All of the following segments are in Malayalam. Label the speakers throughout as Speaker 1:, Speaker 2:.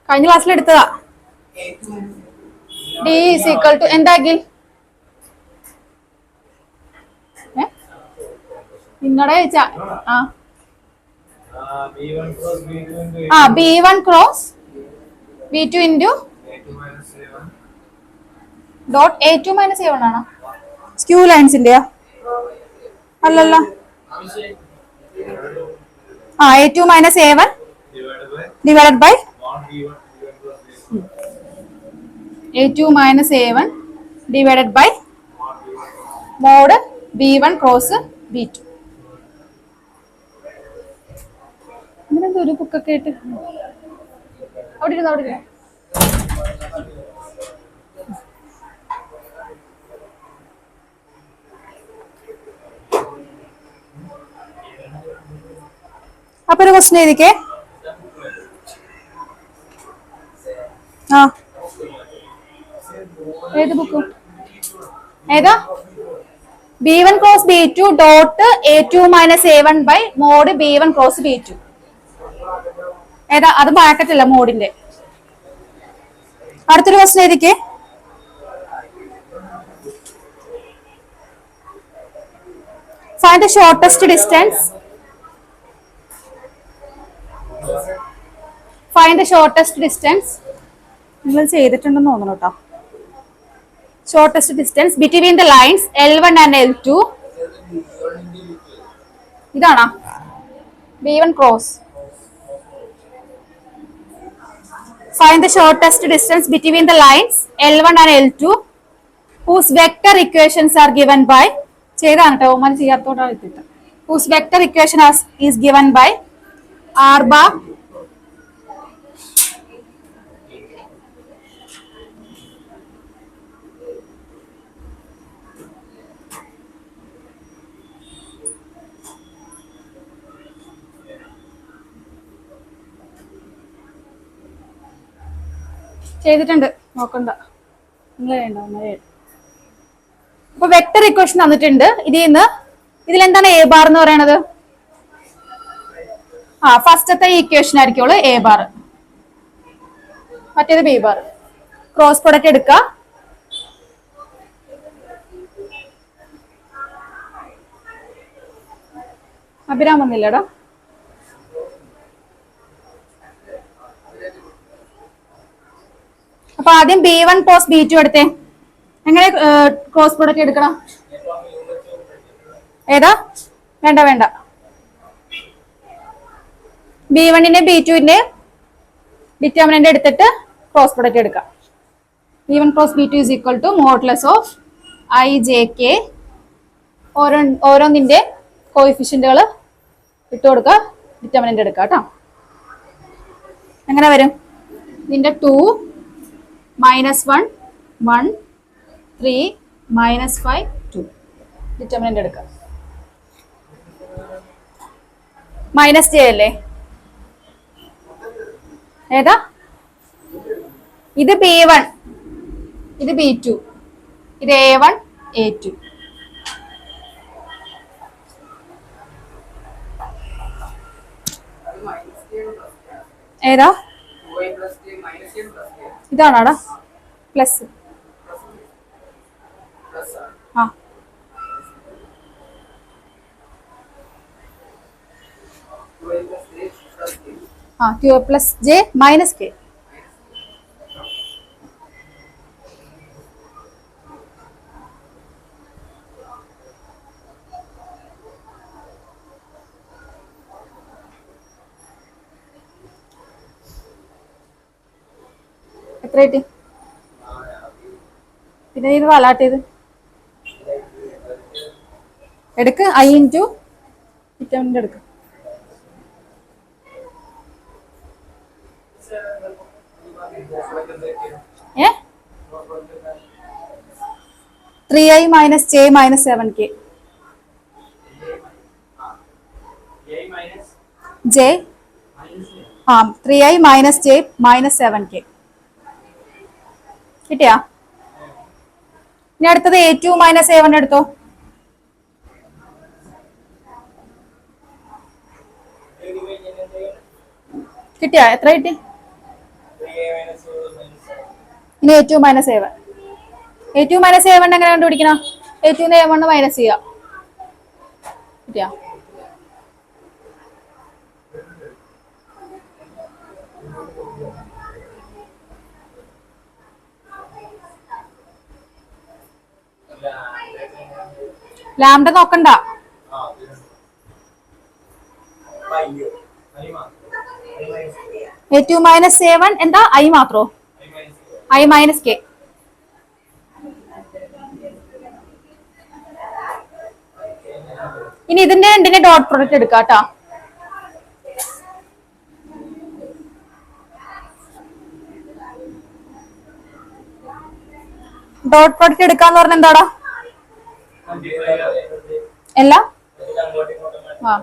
Speaker 1: കഴിഞ്ഞ ക്ലാസ്സിൽ എടുത്തതാ. ഡി ഈസ് ഈക്വൽ ടു എന്താക്കി നിങ്ങളുടെ B1 cross B2 into dot A2 minus A1 ആണോ? സ്ക്യൂ ലൈൻസിന്റെയോ? അല്ലല്ലോ. A2 minus A1 divided by A2 minus A1 divided by mod B1 cross B2. അങ്ങനെന്തോ ഒരു ബുക്കൊക്കെ ആയിട്ട് അവിടെ ഇരുന്നു. അപ്പൊ ഒരു ക്വസ്റ്റ്യൻ എഴുതിക്കേ. ഏത് ബുക്ക് ഏതാ? B1 cross B2 dot A2 minus A1 by mod B1 cross B2. ഏതാ? അത് ബ്രാക്കറ്റ് അല്ല, മോഡിന്റെ. അടുത്തൊരു ക്വസ്റ്റ്യൻ എഴുതിക്കേ. Find the shortest distance. Find the shortest distance. നിങ്ങൾ ചെയ്തിട്ടുണ്ടെന്ന് തോന്നുന്നു കേട്ടോ. Shortest distance between the lines L1 and L2. ഇതാണോ B1 cross? Find the shortest distance between the lines L1 and L2 whose vector equations are given by whose vector equation is given by R bar ചെയ്തിട്ടുണ്ട്, നോക്കണ്ട. അപ്പൊ വെക്ടർ ഇക്വേഷൻ തന്നിട്ടുണ്ട്. ഇതിലെന്താണ് എ ബാർ എന്ന് പറയണത്? ഫസ്റ്റത്തെ ഇക്വേഷൻ ആയിരിക്കുള്ളൂ എ ബാർ, മറ്റേത് ബി ബാർ. ക്രോസ് പ്രൊഡക്റ്റ് എടുക്ക. അഭിരാം വന്നില്ലടാ. അപ്പൊ ആദ്യം B1 ക്രോസ് B2 എടുത്തേ. എങ്ങനെ ക്രോസ് പ്രൊഡക്റ്റ് എടുക്കണം? ഏതാ? വേണ്ട. B1ന്റെ B2ന്റെ ഡിറ്റർമിനന്റ് എടുത്തിട്ട് ക്രോസ് പ്രൊഡക്റ്റ് എടുക്കാം. B1 cross B2 is equal to modulus of IJK. ഓരോന്നിന്റെ കോഎഫിഷ്യന്റുകൾ ഇട്ട് കൊടുക്കുക, ഡിറ്റർമിനന്റ് എടുക്കുക കേട്ടോ. എങ്ങനെ വരും? ഇതിന്റെ 2 -1 1 3 -5 2 ഡിറ്റർമിനന്റ് എടുക്കുക. മൈനസ് ജെ അല്ലേ? ഏതാ? ഇത് B1, ഇത് B2, ഇത് A1 A2. ഏതാ? ഇതാണോടാ plus? Q plus J minus K. എത്ര കിട്ടി? പിന്നെ ഇത് അലാട്ട് ചെയ്ത് എടുക്ക്. I ഇൻറ്റു ഡിറ്റർമിനന്റ് എടുക്ക്. ഏ 3i - j - 7k. j 3i - j - 7k കിട്ടിയാ? ഇനി അടുത്തത് A2 - A1 എടുത്തോ. കിട്ടിയാ? എത്ര കിട്ടി? ഇനി A2 minus A1. A2 minus A1 എങ്ങനെ കണ്ടുപിടിക്കണം? A2 A1 മൈനസ് ചെയ്യാം. കിട്ടിയാ? ലാംഡ നോക്കണ്ട. A2 മൈനസ് A1 എന്താ? I മാത്രോ? I minus K. ഇനി ഇതിന്റെ രണ്ടിന്റെ ഡോട്ട് പ്രൊഡക്റ്റ് എടുക്കാം കേട്ടോ. ഡോട്ട് പ്രൊഡക്റ്റ് എടുക്കാന്ന് പറഞ്ഞ എന്താടാ? എല്ലാം ആ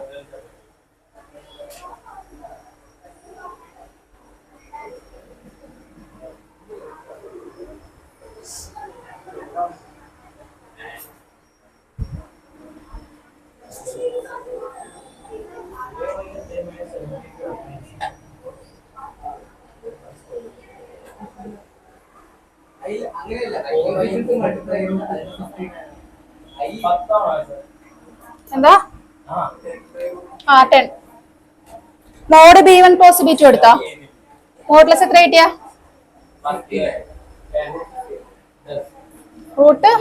Speaker 1: എന്താ? 10. മോഡ് B1 ക്രോസ് B2 എടുത്താ മോഡ്ലെസ് എത്ര കിട്ടിയ? റൂട്ട്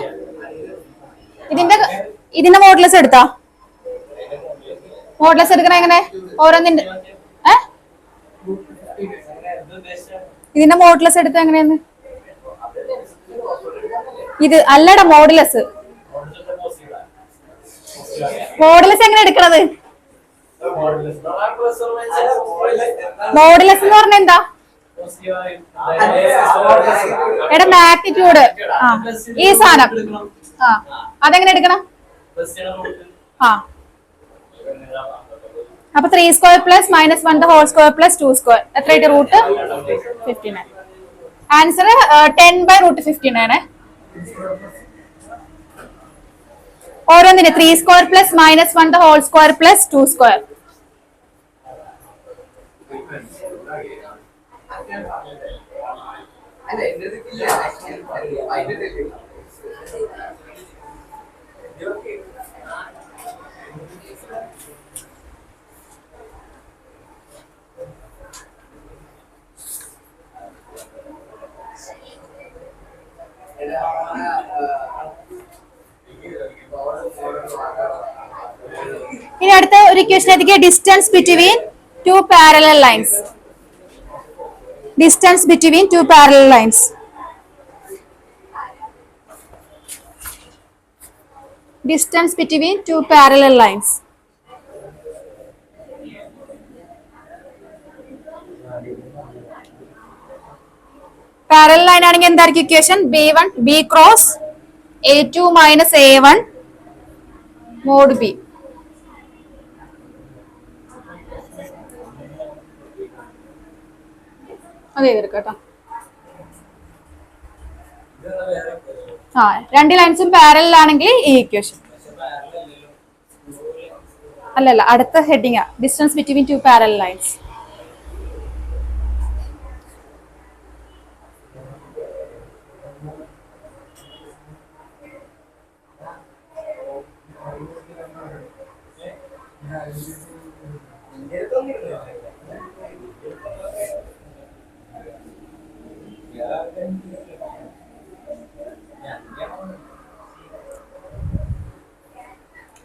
Speaker 1: ഇതിന്റെ മോഡ്ലെസ് എടുത്താ? മോഡ്ലെസ് എടുക്കണ എങ്ങനെ? ഓരോന്നിന്റെ ഇതിന്റെ മോഡ്ലെസ് എടുത്ത എങ്ങനെയാന്ന്? ഇത് അല്ലടാ മോഡുലസ്. മോഡുലസ് എങ്ങനെ എടുക്കണത്? മോഡുലസ് എന്ന് പറഞ്ഞ എന്താ? എടാ മാഗ്നിറ്റ്യൂഡ്. ഈ സാധനം അതെങ്ങനെ എടുക്കണം? അപ്പൊ 3 square plus -1 the whole square plus 2 square എത്രയായിട്ട്? റൂട്ട് 59. ആൻസർ 10/√59. ഓരോന്നിന് 3 square plus -1 the whole square plus 2 square. ഇനി അടുത്ത ഒരു ഇക്വേഷൻ എത്തിക്കുക. Distance between two parallel lines. Distance between two parallel lines. Distance between two parallel lines. Parallel line ആണെങ്കിൽ എന്തായിരിക്കും equation? B1 B cross A2 minus A1 mod B. അതെ കേട്ടോ. രണ്ട് ലൈൻസും പാരലൽ ആണെങ്കിൽ ഈ ഇക്വേഷൻ. അല്ലല്ല, അടുത്ത heading distance between two parallel lines.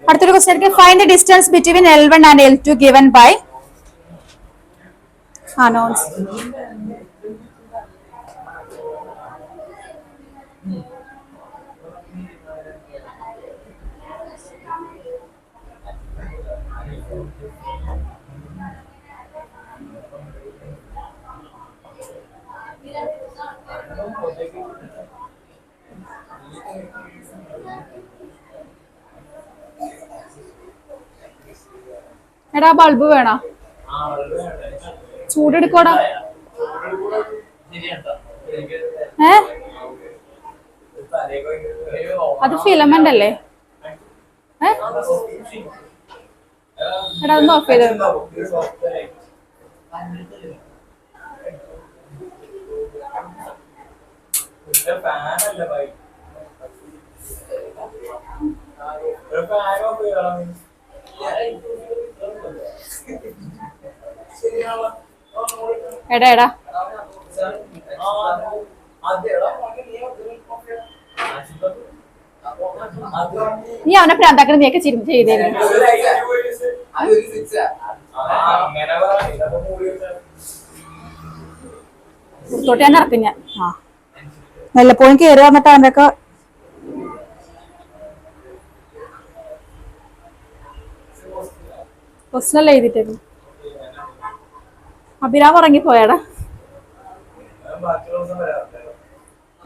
Speaker 1: അടുത്തൊരു question. Find the distance between L1 and L2 given by നോൺസ്. എടാ ബൾബ് വേണോ? ചൂടെടുക്കോടാ. അത് ഫിലമെന്റ് അല്ലേ? എടാ ഒന്ന് ഓഫ് ചെയ്ത്. എടാ എടാ നീ അവനെ പ്രാന്താക്കണം, നീയൊക്കെ ചെയ്തേരും. തൊട്ട് ഞാൻ നടക്കും ഞാൻ. ആ വല്ലപ്പോഴും കയറി വന്നിട്ട് അവൻ്റെ ഒക്കെ ക്വസ്റ്റനല്ല എഴുതിട്ടേക്കും. അഭിരാം ഉറങ്ങിപ്പോയാടാ,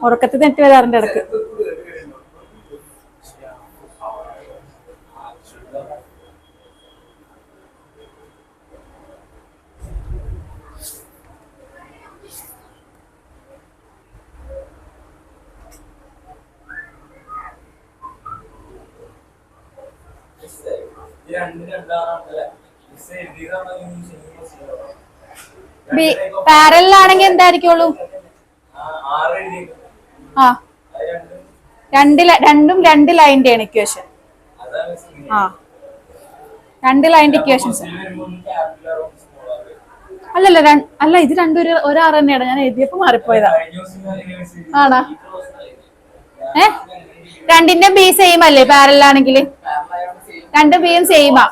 Speaker 1: ഉറക്കത്തിൽ നെറ്റ് വരാറുണ്ട് ഇടക്ക്. പാരലാണെങ്കിൽ എന്തായിരിക്കുള്ളൂ? ആ രണ്ടും രണ്ട് ലൈൻ്റെ ആണ് ഇക്വേഷൻ. ആ രണ്ട് ലൈൻ്റെ ഇക്വേഷൻസ് അല്ലല്ല അല്ല, ഇത് രണ്ടും ഒരാറ് തന്നെയാണ്. ഞാൻ എഴുതിയപ്പോ മാറിപ്പോയതാ. ആണാ? രണ്ടിന്റെ ബി സെയിം അല്ലേ പാരലാണെങ്കിൽ? രണ്ട് ബിയും സെയിമാ.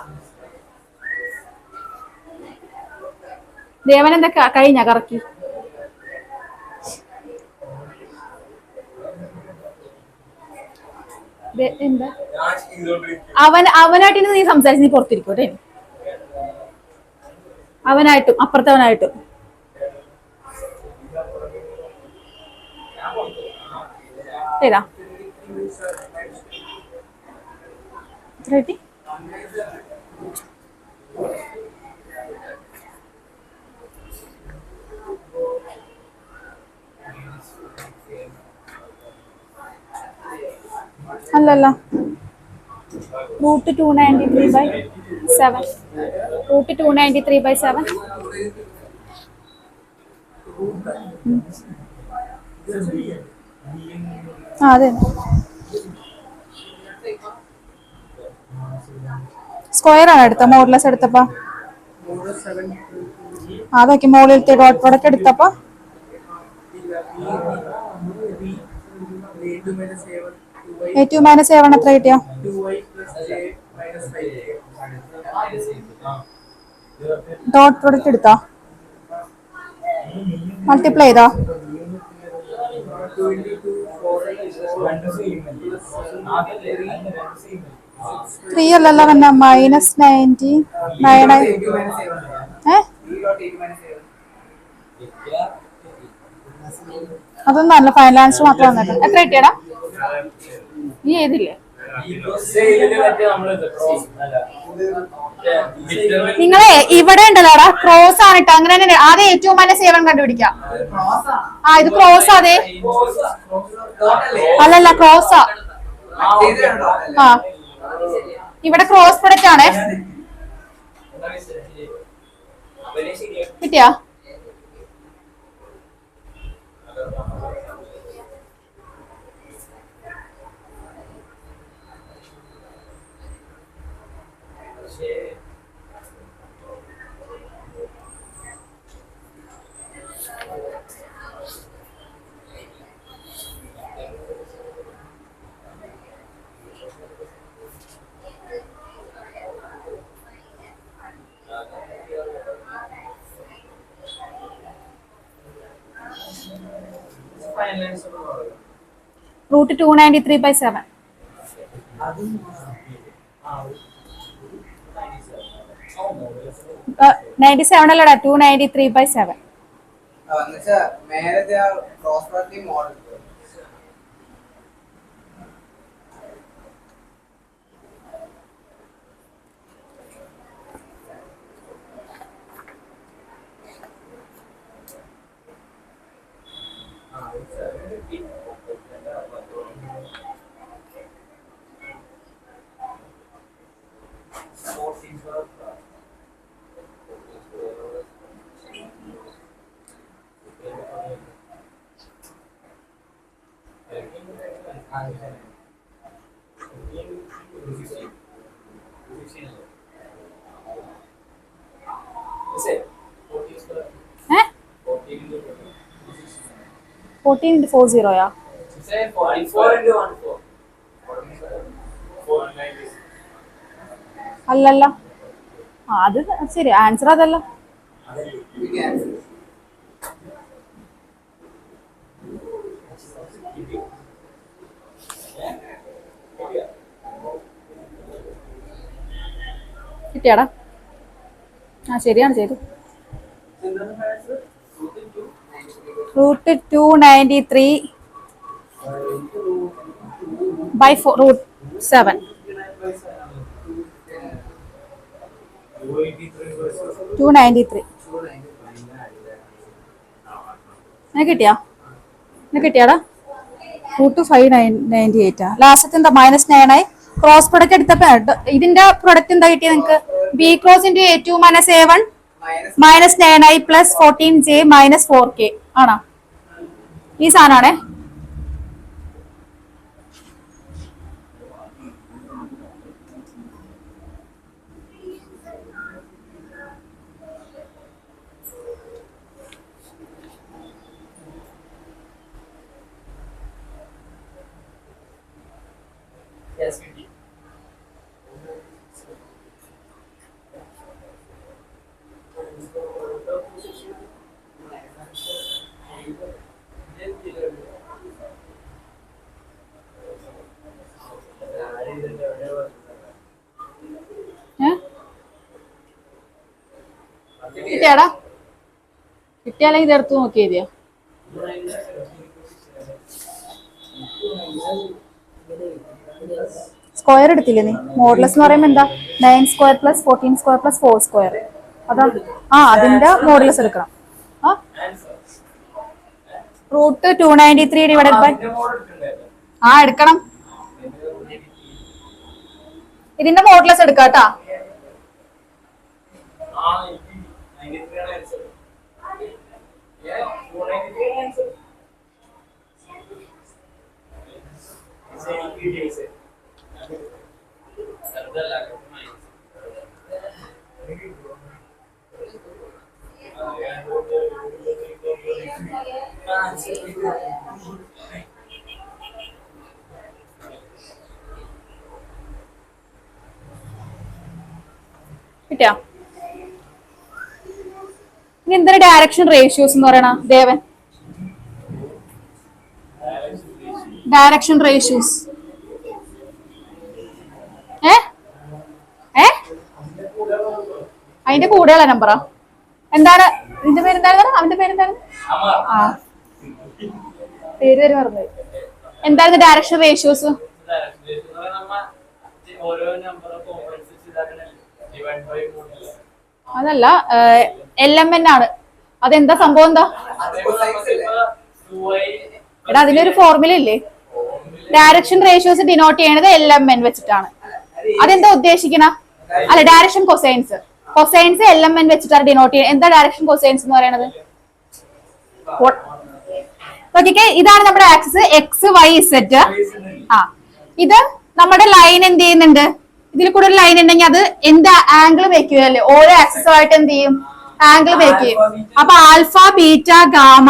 Speaker 1: ദേവൻ എന്താ കഴിഞ്ഞ കറക്കി? എന്താ അവനായിട്ട് നീ സംസാരിച്ച് നീ പുറത്തിരിക്കോട്ടെ. അവനായിട്ടും അപ്പുറത്തവനായിട്ടും ഏതാ റെഡി? അല്ലല്ല, റൂട്ട് 293/7. റൂട്ട് 293/7. അതെ, സ്ക്വയർ ആണ് എടുത്ത, മോഡുലസ് എടുത്തപ്പോ അതൊക്കെ മോളിലത്തെ ഡോട്ട് പ്രോഡക്റ്റ് എടുത്തപ്പോ A2 - A1 എത്ര കിട്ടിയ? ഡോട്ട് പ്രോഡക്റ്റ് എടുത്താ മൾട്ടിപ്ലൈ ചെയ്താ? 3 അല്ലല്ലോ പിന്നെ -90 അതൊന്നും അല്ല, ഫൈനൽ ആൻസർ മാത്രം വന്നിട്ട്. എത്ര കിട്ടിയടാ? നീ ഏതില്ലേ? നിങ്ങളെ ഇവിടെ ഉണ്ടല്ലോടാ, ക്രോസ് ആണ് കേട്ടോ. അങ്ങനെ തന്നെ ആദ്യം A2 - A1 കണ്ടുപിടിക്കാം. ആ ഇത് ക്രോസ്. അതെ അല്ലല്ല, ക്രോസാ. ആ ഇവിടെ ക്രോസ് പ്രൊഡക്റ്റ് ആണ്. കിട്ടിയാ? റൂട്ട് 293/7. 97 അല്ലടാ, 293/7. 14 അല്ലല്ല, അത് ശരി, ആൻസർ അതല്ല. കിട്ടിയാടാ? ആ ശരിയാണ്, ചെയ്തു. √293 by √7. 293. കിട്ടിയാടാ? √598. ലാസ്റ്റ് എന്താ? -9 ആയി. ക്രോസ് പ്രൊഡക്റ്റ് എടുത്തപ്പോ ഇതിന്റെ പ്രൊഡക്റ്റ് എന്താ കിട്ടിയത് നിങ്ങൾക്ക്? B cross × A2 - A1 -9i + 14j - 4k ആണോ? ഈ സാധനമാണേ. കിട്ടിയാടാ? കിട്ടിയാലെങ്കിൽ ഇതെടുത്ത് നോക്കിയതിയോ? സ്ക്വയർ എടുത്തില്ലേ നീ? മോഡുലസ് എന്ന് പറയുമ്പോൾ എന്താ? 9² + 14² + 4². അതാണ്. അതിന്റെ മോഡുലസ് എടുക്കണം. √293 എടുക്കണം. ഇതിന്റെ മോഡുലസ് എടുക്കാട്ടാ. കിട്ടിയാ? ഇനി എന്തൊരു ഡയറക്ഷൻ റേഷ്യോസ് എന്ന് പറയണ ദേവൻ? ഡയറക്ഷൻ റേഷ്യോസ് അതിന്റെ കൂടെയുള്ള നമ്പറാ? എന്താണ് ഇതിന്റെ പേരെന്തായിരുന്നു? അവന്റെ പേരെന്താണ്? പേര് പറഞ്ഞു. എന്തായിരുന്നു ഡയറക്ഷൻ റേഷ്യോസ്? അതല്ല, LMN ആണ്. അതെന്താ സംഭവം? എന്താ എടാ, അതിനൊരു ഫോർമുല ഇല്ലേ? ഡയറക്ഷൻ റേഷ്യോസ് ഡിനോട്ട് ചെയ്യണത് LMN വെച്ചിട്ടാണ്. അതെന്താ ഉദ്ദേശിക്കണ? അല്ല, ഡയറക്ഷൻ കൊസൈൻസ് LMN വെച്ചിട്ടാണ് ഡിനോട്ട് ചെയ്യുന്നത്. എന്താ ഡയറക്ഷൻ കൊസൈൻസ് എന്ന് പറയുന്നത്? നോക്കിക്കേ, ഇതാണ് നമ്മുടെ ആക്സിസ് XYZ. ഇത് നമ്മുടെ ലൈൻ എന്ത് ചെയ്യുന്നുണ്ട്? ഇതിൽ കൂടെ ഒരു ലൈൻ ഉണ്ടെങ്കിൽ അത് എന്താ? ആംഗിൾ മേക്ക് ചെയ്യുമല്ലേ? ഓരോ ആക്സിസുമായിട്ട് എന്ത് ചെയ്യും? ആംഗിൾ മേക്ക് ചെയ്യും. അപ്പൊ ആൽഫ, ബീറ്റ, ഗാമ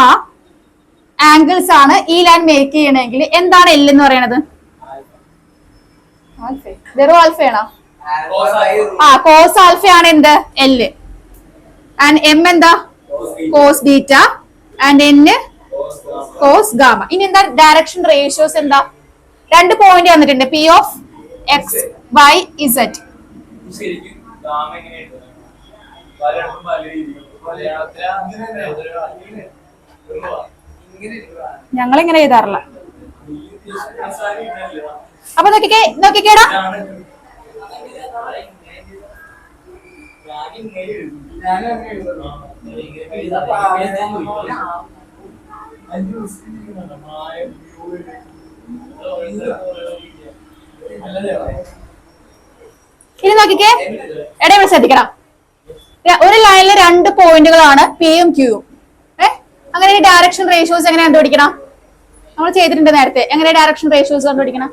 Speaker 1: ആംഗിൾസ് ആണ് ഈ ലൈൻ മേക്ക് ചെയ്യണമെങ്കിൽ എന്താണ് L എന്ന് പറയുന്നത്? വെറും ആൽഫയാണോ? കോസ് ആൽഫയാണ് എന്ത്? L. ആൻഡ് M എന്താ? Cos beta. And N cos gamma. ഇനി എന്താ ഡയറക്ഷൻ റേഷ്യോസ്? എന്താ? 2 പോയിന്റ് വന്നിട്ടുണ്ട്. P of X, Y, Z. ഞങ്ങളിങ്ങനെ എഴുതാറില്ല. അപ്പൊ നോക്കിക്കേടാ, ഇനി നോക്കിക്കേ. ഇവിടെ ശ്രദ്ധിക്കണം, ഒരു ലൈനിൽ 2 പോയിന്റുകളാണ് P യും Q യും. അങ്ങനെ ഡയറക്ഷൻ റേഷ്യോസ് എങ്ങനെ കണ്ടുപിടിക്കണം? നമ്മൾ ചെയ്തിട്ടുണ്ട് നേരത്തെ. എങ്ങനെ ഡയറക്ഷൻ റേഷ്യോസ് കണ്ടുപിടിക്കണം?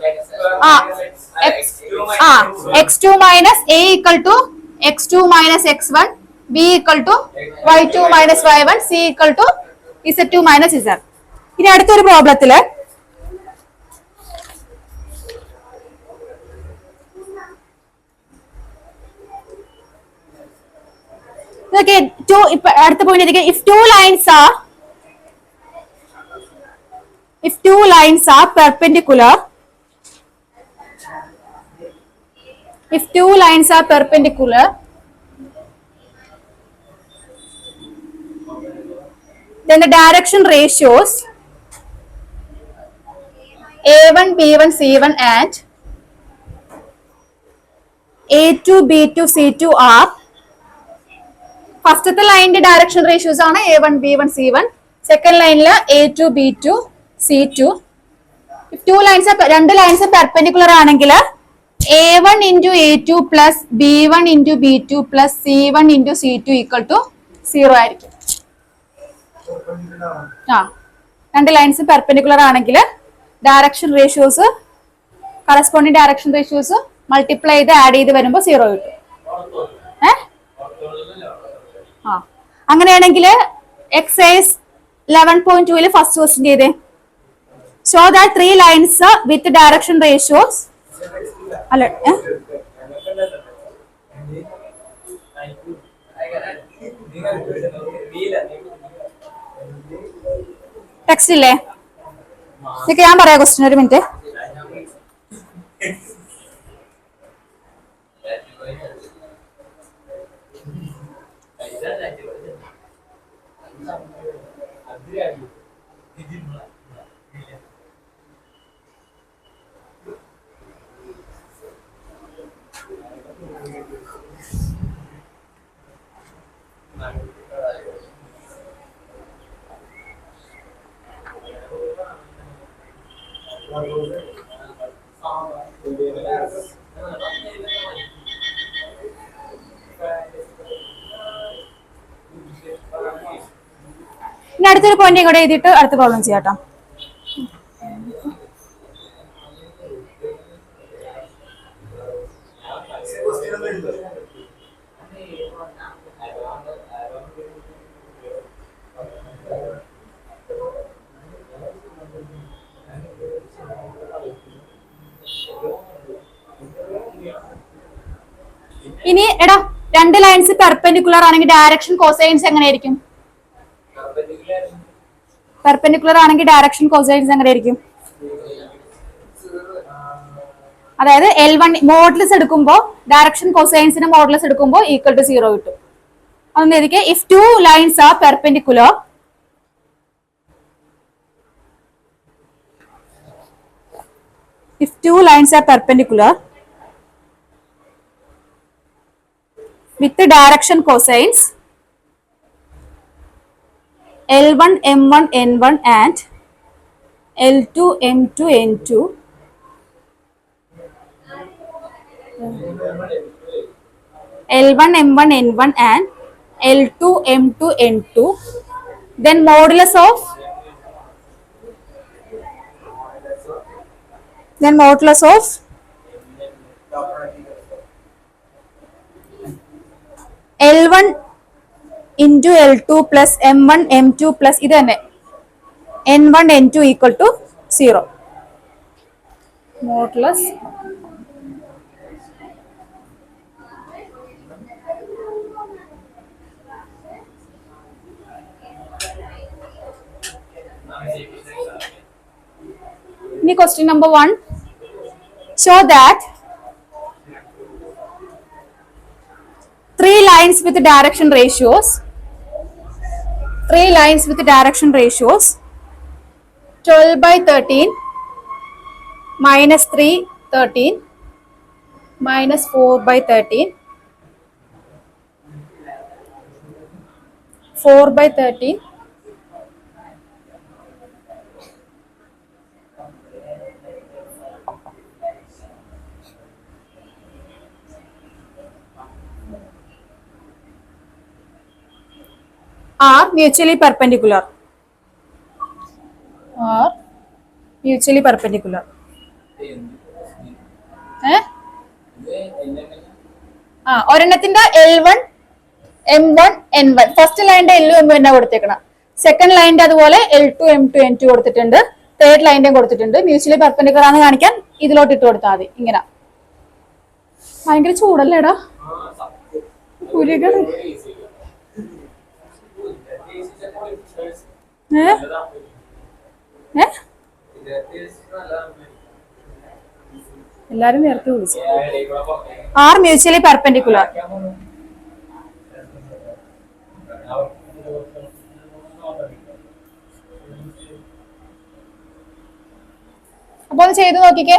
Speaker 1: x2 minus a equal to x2 minus x1, b equal to y2 minus y1, c equal to z2 minus z. ഇനി അടുത്തൊരു പ്രോബ്ലത്തില് അടുത്ത point, if two lines are perpendicular, then the direction ratios a1 b1 c1 and a2 b2 c2 are ഫസ്റ്റത്തെ ലൈനിന്റെ ഡയറക്ഷൻ റേഷ്യോസ് ആണ് a1 b1 c1. സെക്കൻഡ് ലൈനില് a2 b2 c2. രണ്ട് ലൈൻസ് പെർപെൻഡിക്കുലർ ആണെങ്കിൽ a1 into a2 plus b1 into b2 plus c1 into c2 equal to 0 ആയിരിക്കും. രണ്ട് ലൈൻസ് പെർപെൻഡിക്കുലർ ആണെങ്കിൽ direction ratios, corresponding direction ratios multiply ചെയ്ത് ആഡ് ചെയ്ത് വരുമ്പോൾ 0 കിട്ടും. അങ്ങനെയാണെങ്കിൽ എക്സൈസ് 11.2 ഫസ്റ്റ് ക്വസ്റ്റ്യൻ ചെയ്തേ. Show that 3 lines with direction ratios അല്ല ടെക്സ്റ്റ് ഇല്ലേ? ഇതൊക്കെ ഞാൻ പറയാം ക്വസ്റ്റ്യൻ, ഒരു മിനിറ്റ്. ഇനി അടുത്തൊരു പോയിന്റ് കൂടെ എഴുതിയിട്ട് അടുത്ത പ്രോബ്ലം ചെയ്യാട്ടോ. ഇനി എടാ, രണ്ട് ലൈൻസ് പെർപെൻഡിക്കുലർ ആണെങ്കിൽ ഡയറക്ഷൻ കോസൈൻസ് എങ്ങനെയായിരിക്കും? പെർപെൻഡിക്കുലർ ആണെങ്കിൽ ഡയറക്ഷൻ കോസൈൻസ് എങ്ങനെയായിരിക്കും? അതായത് L1 മോഡുലസ് എടുക്കുമ്പോൾ ഡയറക്ഷൻ കോസൈൻസിന്റെ മോഡുലസ് എടുക്കുമ്പോൾ ഈക്വൽ ടു 0 കിട്ടും. അതൊന്ന് എഴുതിക്കേ. If two lines are perpendicular, with the direction cosines L1 M1 N1 and L2 M2 N2, L1 M1 N1 and L2 M2 N2, then modulus of L1 into L2 plus M1 M2 plus ഇത് തന്നെ N1 N2 equal to 0. Modulus ഇനി question number 1. Show that 3 lines with direction ratios 12/13 -3 13 -4/13 4/13 are mutually perpendicular. Mutually perpendicular. ഒരെണ്ണത്തിന്റെ L1 M1 N1 ഫസ്റ്റ് ലൈനിന്റെ L M എന്നാ കൊടുത്തേക്കണം. സെക്കൻഡ് ലൈനിന്റെ അതുപോലെ L2 M2 N2 കൊടുത്തിട്ടുണ്ട്. തേർഡ് ലൈനിന്റെയും കൊടുത്തിട്ടുണ്ട്. മ്യൂച്വലി പെർപെൻഡിക്കുലർ ആണെന്ന് കാണിക്കാൻ ഇതിലോട്ട് ഇട്ട് കൊടുത്താൽ മതി. ഇങ്ങനെ ഭയങ്കര ചൂടല്ലേടാ. എല്ലാരും നേരത്തെ വിളിച്ചു. R mutually perpendicular. അപ്പൊ ഒന്ന് ചെയ്ത് നോക്കിക്കേ.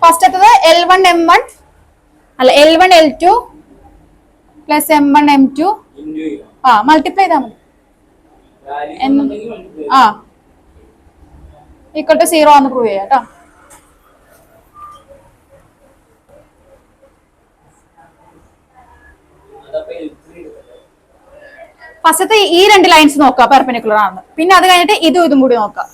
Speaker 1: ഫസ്റ്റത്തത് L1 M1 അല്ല L1 L2 plus M1 M2 multiply ചെയ്താൽ മതി. ഈക്വൽ ടു 0 ആണെന്ന് പ്രൂവ് ചെയ്യാം കേട്ടോ. ഫസ്റ്റത്തെ ഈ രണ്ട് ലൈൻസ് നോക്കാം പെർപെൻഡിക്കുലർ ആണെന്ന്. പിന്നെ അത് കഴിഞ്ഞിട്ട് ഇതും കൂടി നോക്കാം.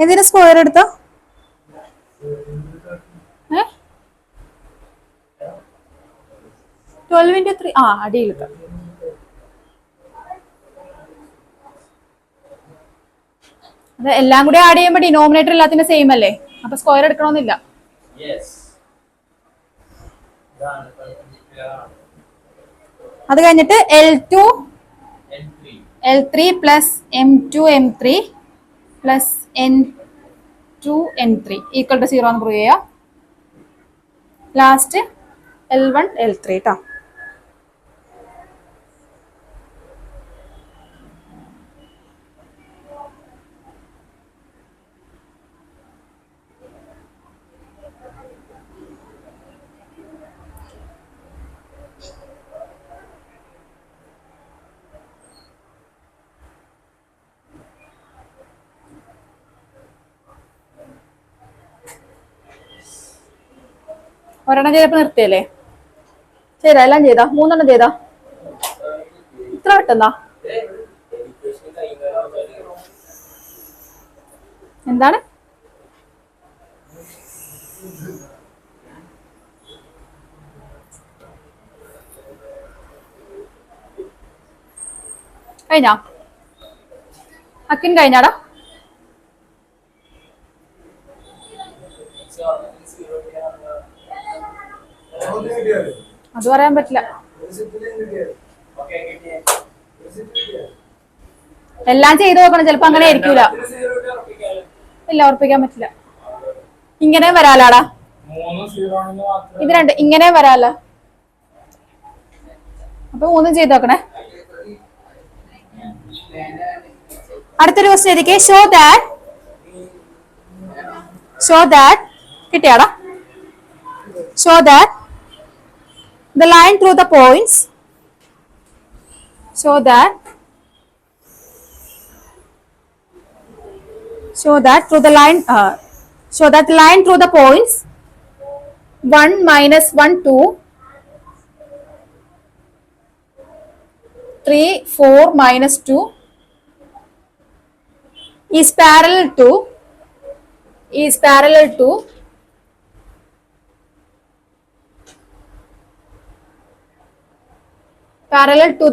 Speaker 1: എന്തിനാ സ്ക്വയർ എടുത്തോ? 12 into 3 അടിയിലിട്ടോ. അത് എല്ലാം കൂടി ആഡ് ചെയ്യുമ്പോൾ ഡിനോമിനേറ്റർ എല്ലാത്തിന്റെ സെയിം അല്ലേ, അപ്പൊ സ്ക്വയർ എടുക്കണമെന്നില്ല. അത് കഴിഞ്ഞിട്ട് L3 plus M2 M3 plus N2 N3 equal to 0 എന്ന് പ്രൂവ് ചെയ്യാം. ലാസ്റ്റ് L1 L3 കേട്ടോ. ഒരെണ്ണം ചെയ്തപ്പോ നിർത്തിയല്ലേ? ചെയ്താ എല്ലാം ചെയ്താ? 3 എണ്ണം ചെയ്താ? ഇത്ര പെട്ടെന്നാ? എന്താണ്? കഴിഞ്ഞാ? അക്കിൻ കഴിഞ്ഞാടാ? അത് പറയാൻ പറ്റില്ല. എല്ലാം ചെയ്തു നോക്കണം, ചിലപ്പോ അങ്ങനെ ആയിരിക്കൂല. ഇല്ല, ഉറപ്പിക്കാൻ പറ്റില്ല. ഇങ്ങനെ വരാലാടാ, ഇത് രണ്ട് ഇങ്ങനെ വരാല. അപ്പൊ 3 ചെയ്ത് നോക്കണേ. അടുത്തൊരു ക്വസ്റ്റ്യൻ എഴുതിക്കേ. ഷോ ദാറ്റ് കിട്ടിയാടാ? Show that the line through the points so that through the line through the points 1 minus 1 2 3 4 minus 2 is parallel to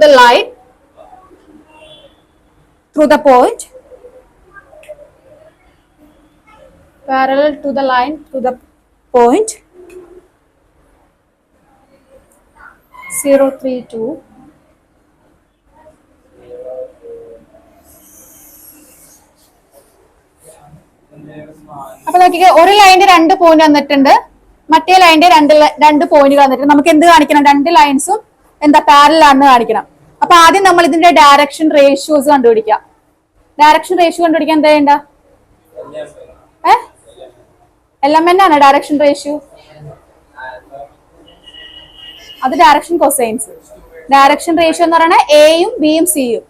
Speaker 1: the line through the point 0 3 2 അപ്പൊ നോക്കിക്കേ, ഒരു ലൈനിന്റെ 2 പോയിന്റ് വന്നിട്ടുണ്ട്, മറ്റേ ലൈനിന്റെ രണ്ട് പോയിന്റ് വന്നിട്ടുണ്ട്. നമുക്ക് എന്ത് കാണിക്കണം? 2 ലൈൻസും എന്താ പാരലൽ ആണെന്ന് കാണിക്കണം. അപ്പൊ ആദ്യം നമ്മൾ ഇതിന്റെ ഡയറക്ഷൻ റേഷ്യോസ് കണ്ടുപിടിക്കാം. ഡയറക്ഷൻ റേഷ്യോ കണ്ടുപിടിക്കാൻ എന്താ ചെയ്യണ്ട? LMN ആണ് ഡയറക്ഷൻ റേഷ്യോ. അത് ഡയറക്ഷൻ കൊസൈൻസ്. ഡയറക്ഷൻ റേഷ്യോ എന്ന് പറയുന്നത് എയും ബിയും സിയും.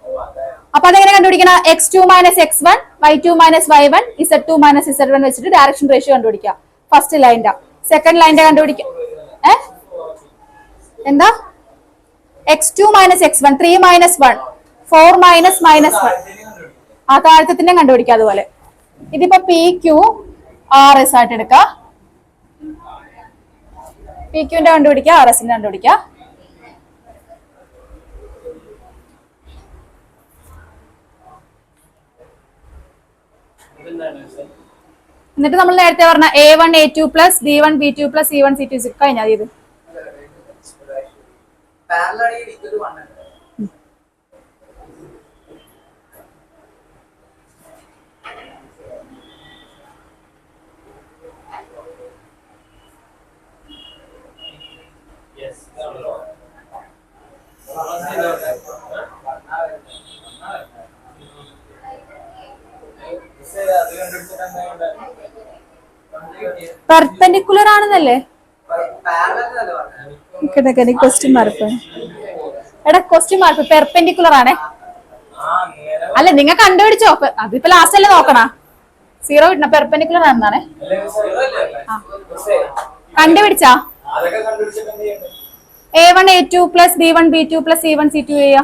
Speaker 1: അപ്പൊ അതെങ്ങനെ കണ്ടുപിടിക്കണം? x2 minus x1 y2 minus y1 z2 minus z1 വെച്ചിട്ട് ഡയറക്ഷൻ റേഷ്യോ കണ്ടുപിടിക്കാം ഫസ്റ്റ് ലൈൻ്റെ. സെക്കൻഡ് ലൈൻ്റെ കണ്ടുപിടിക്കാം. എന്താ x2 minus x1, 3 minus 1, 4 minus minus 1. ആ താഴത്തിന്റെ കണ്ടുപിടിക്കാം. അതുപോലെ ഇതിപ്പോ പി ക്യു ആർ എസ് ആയിട്ട് എടുക്കാം. പി ക്യൂന്റെ കണ്ടുപിടിക്കുക, ആർ എസിന്റെ കണ്ടുപിടിക്കുക. എന്നിട്ട് നമ്മൾ നേരത്തെ പറഞ്ഞ A1 A2 plus B1 B2 plus C1 C2 കഴിഞ്ഞാൽ ഇത് പെർപെൻഡിക്കുലർ ആണെന്നല്ലേ? Question mark. എടാ ക്വസ്റ്റ്യൻ മാർക്ക് പെർപെൻഡിക്കുലർ ആണേ. അല്ല നിങ്ങൾ കണ്ടുപിടിച്ചോ, അതിപ്പോ ലാസ്റ്റ് അല്ലേ നോക്കണ. 0 കിട്ടണ പെർപെൻഡിക്കുലർ ആണെന്നാണ്. കണ്ടുപിടിച്ചാ A1 A2 plus B1 B2 plus C1 C2 ചെയ്യാ.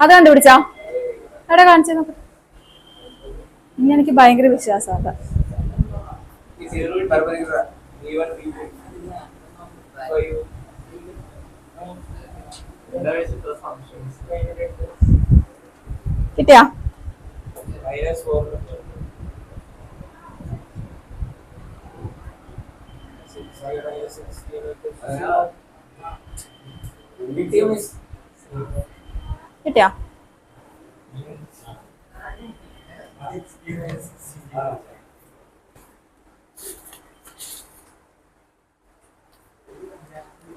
Speaker 1: അത് കണ്ടുപിടിച്ചാ എടാ കാണിച്ചു നോക്ക. ഇനി എനിക്ക് ഭയങ്കര വിശ്വാസമാണ്. കിട്ടിയാ? കിട്ടിയാ?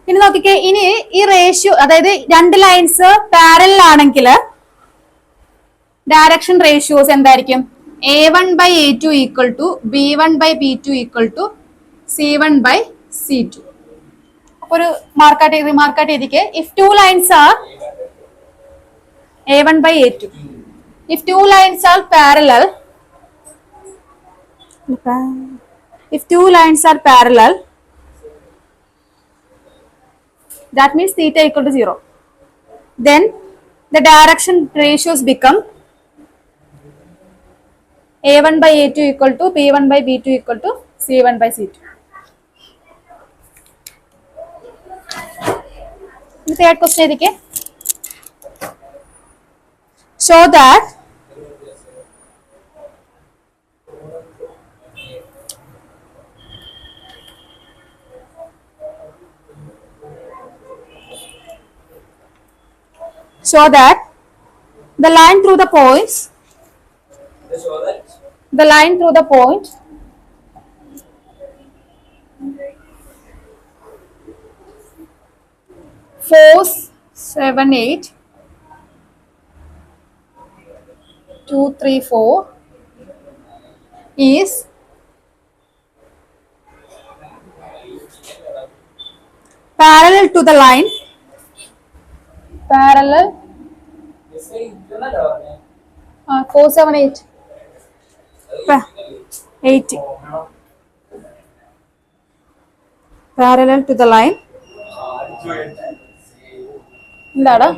Speaker 1: ഇനി നോക്കിക്കേ, ഇനി ഈ റേഷ്യോ, അതായത് രണ്ട് ലൈൻസ് പാരലൽ ആണെങ്കിൽ ഡയറക്ഷൻ റേഷ്യോസ് എന്തായിരിക്കും? A1 by A2 equal to B1 by B2 equal to C1 by C2. അപ്പൊ ഒരു റിമാർക്കായിട്ട് എഴുതിക്കേ. If two lines are A1 by A2, if two lines are parallel, that means theta equal to 0. Then the direction ratios become A1 by A2 equal to B1 by B2 equal to C1 by C2. Third question edike. Show that the line through the points, the line through the point four, 7, 8, 2, 3, 4 is parallel to the line, parallel 4, 7, 8 80 parallel to the line. എന്താടാ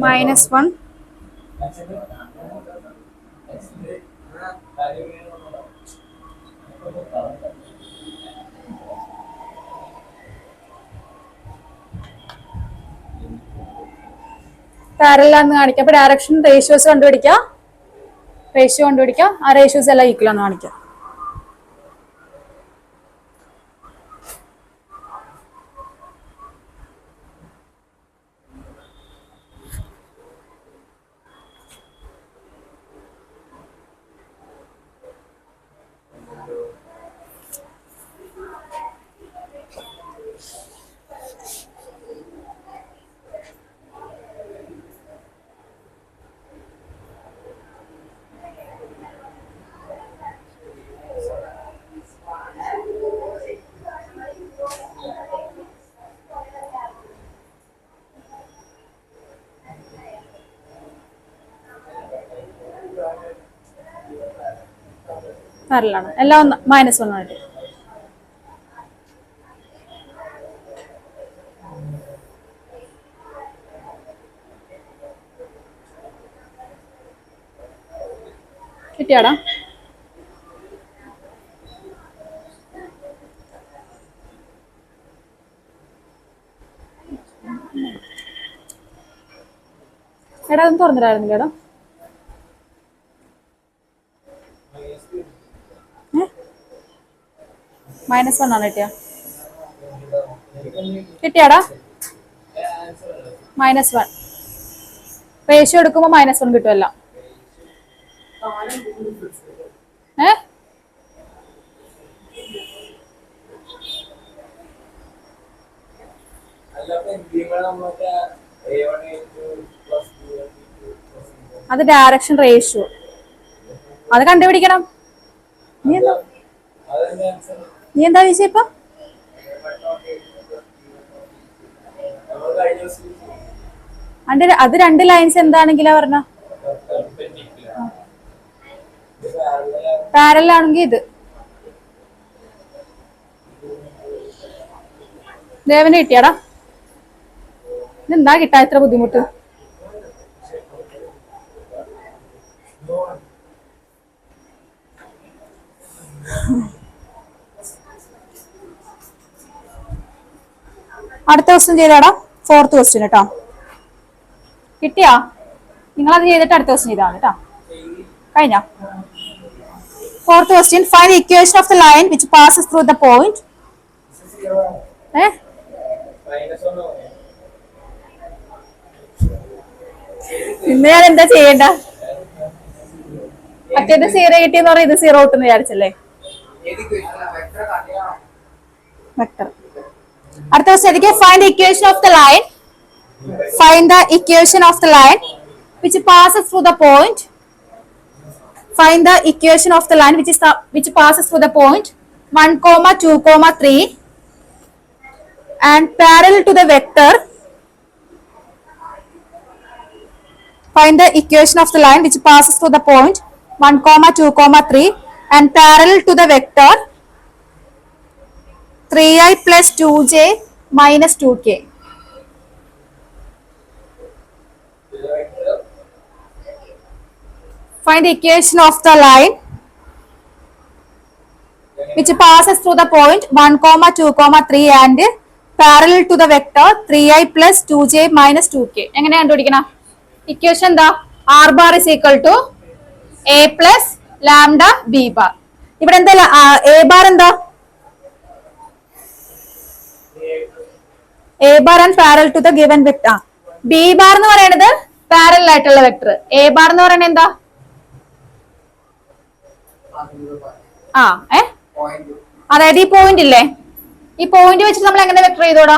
Speaker 1: -1 പാരലൽ ആണെന്ന് കാണിക്കാം. അപ്പൊ ഡയറക്ഷൻ റേഷ്യോസ് കണ്ടുപിടിക്കാം. ആ റേഷ്യോസ് എല്ലാം ഈക്വൽ ആണെന്ന് കാണിക്കാം. പാരലാണ് എല്ലാം -1 ആയിട്ട്. കിട്ടിയാടാ? എടാ ഒന്ന് തുറന്നിട്ടായിരുന്നില്ലേടാ? -1 ആണ് കിട്ടിയാടാ? -1 റേഷ്യോ എടുക്കുമ്പോ -1 കിട്ടുമല്ലോ. അത് ഡയറക്ഷൻ റേഷ്യോ, അത് കണ്ടുപിടിക്കണം. നീ എന്താ വിഷയം ഇപ്പൊ? അത് 2 ലൈൻസ് എന്താണെങ്കിലാ പറഞ്ഞ പാരലൽ ആണെങ്കിൽ ഇത് ദേവന് കിട്ടിയാടാ? ഇതെന്താ കിട്ടാ ഇത്ര ബുദ്ധിമുട്ട്? അടുത്ത ക്വസ്റ്റ്യൻ ചെയ്താടാ? 4th ക്വസ്റ്റ്യൻ കേട്ടോ. കിട്ടിയാ? നിങ്ങളത് ചെയ്തിട്ട് അടുത്ത ക്വസ്റ്റ്യൻ ചെയ്താണ് കേട്ടോ. കഴിഞ്ഞ 4th question. Find the equation of the line which passes through the point. ഇന്ന് ഞാൻ എന്താ ചെയ്യണ്ട? മറ്റേത് 0 കിട്ടിയെന്ന് പറഞ്ഞാൽ ഇത് 0 കിട്ടുമെന്ന് വിചാരിച്ചല്ലേ? വെക്ടർ. അടുത്ത question. Find the equation of the line. Find the equation of the line which passes through the point. Find the equation of the line which passes through the point 1, 2, 3 and parallel to the vector. Find the equation of the line which passes through the point 1, 2, 3 and parallel to the vector 3i plus 2j minus 2k. Find the equation of the line which passes through the point 1, 2, 3 and parallel to the vector 3i plus 2j minus 2k. എങ്ങനെ കണ്ടുപിടിക്കണം? ഇക്വേഷൻ എന്താ? r bar is equal to a plus lambda b bar. ഇവിടെ എന്താ a bar എന്താ? a bar and parallel to the given vector. b bar എന്ന് പറയുന്നത് പാരലൽ ആയിട്ടുള്ള വെക്ടർ. a bar എന്ന് പറയുന്നത് എന്താ? അതായത് ഈ പോയിന്റ് ഇല്ലേ, ഈ പോയിന്റ് വെച്ചിട്ട് നമ്മൾ എങ്ങനെ vector ചെയ്തോടാ?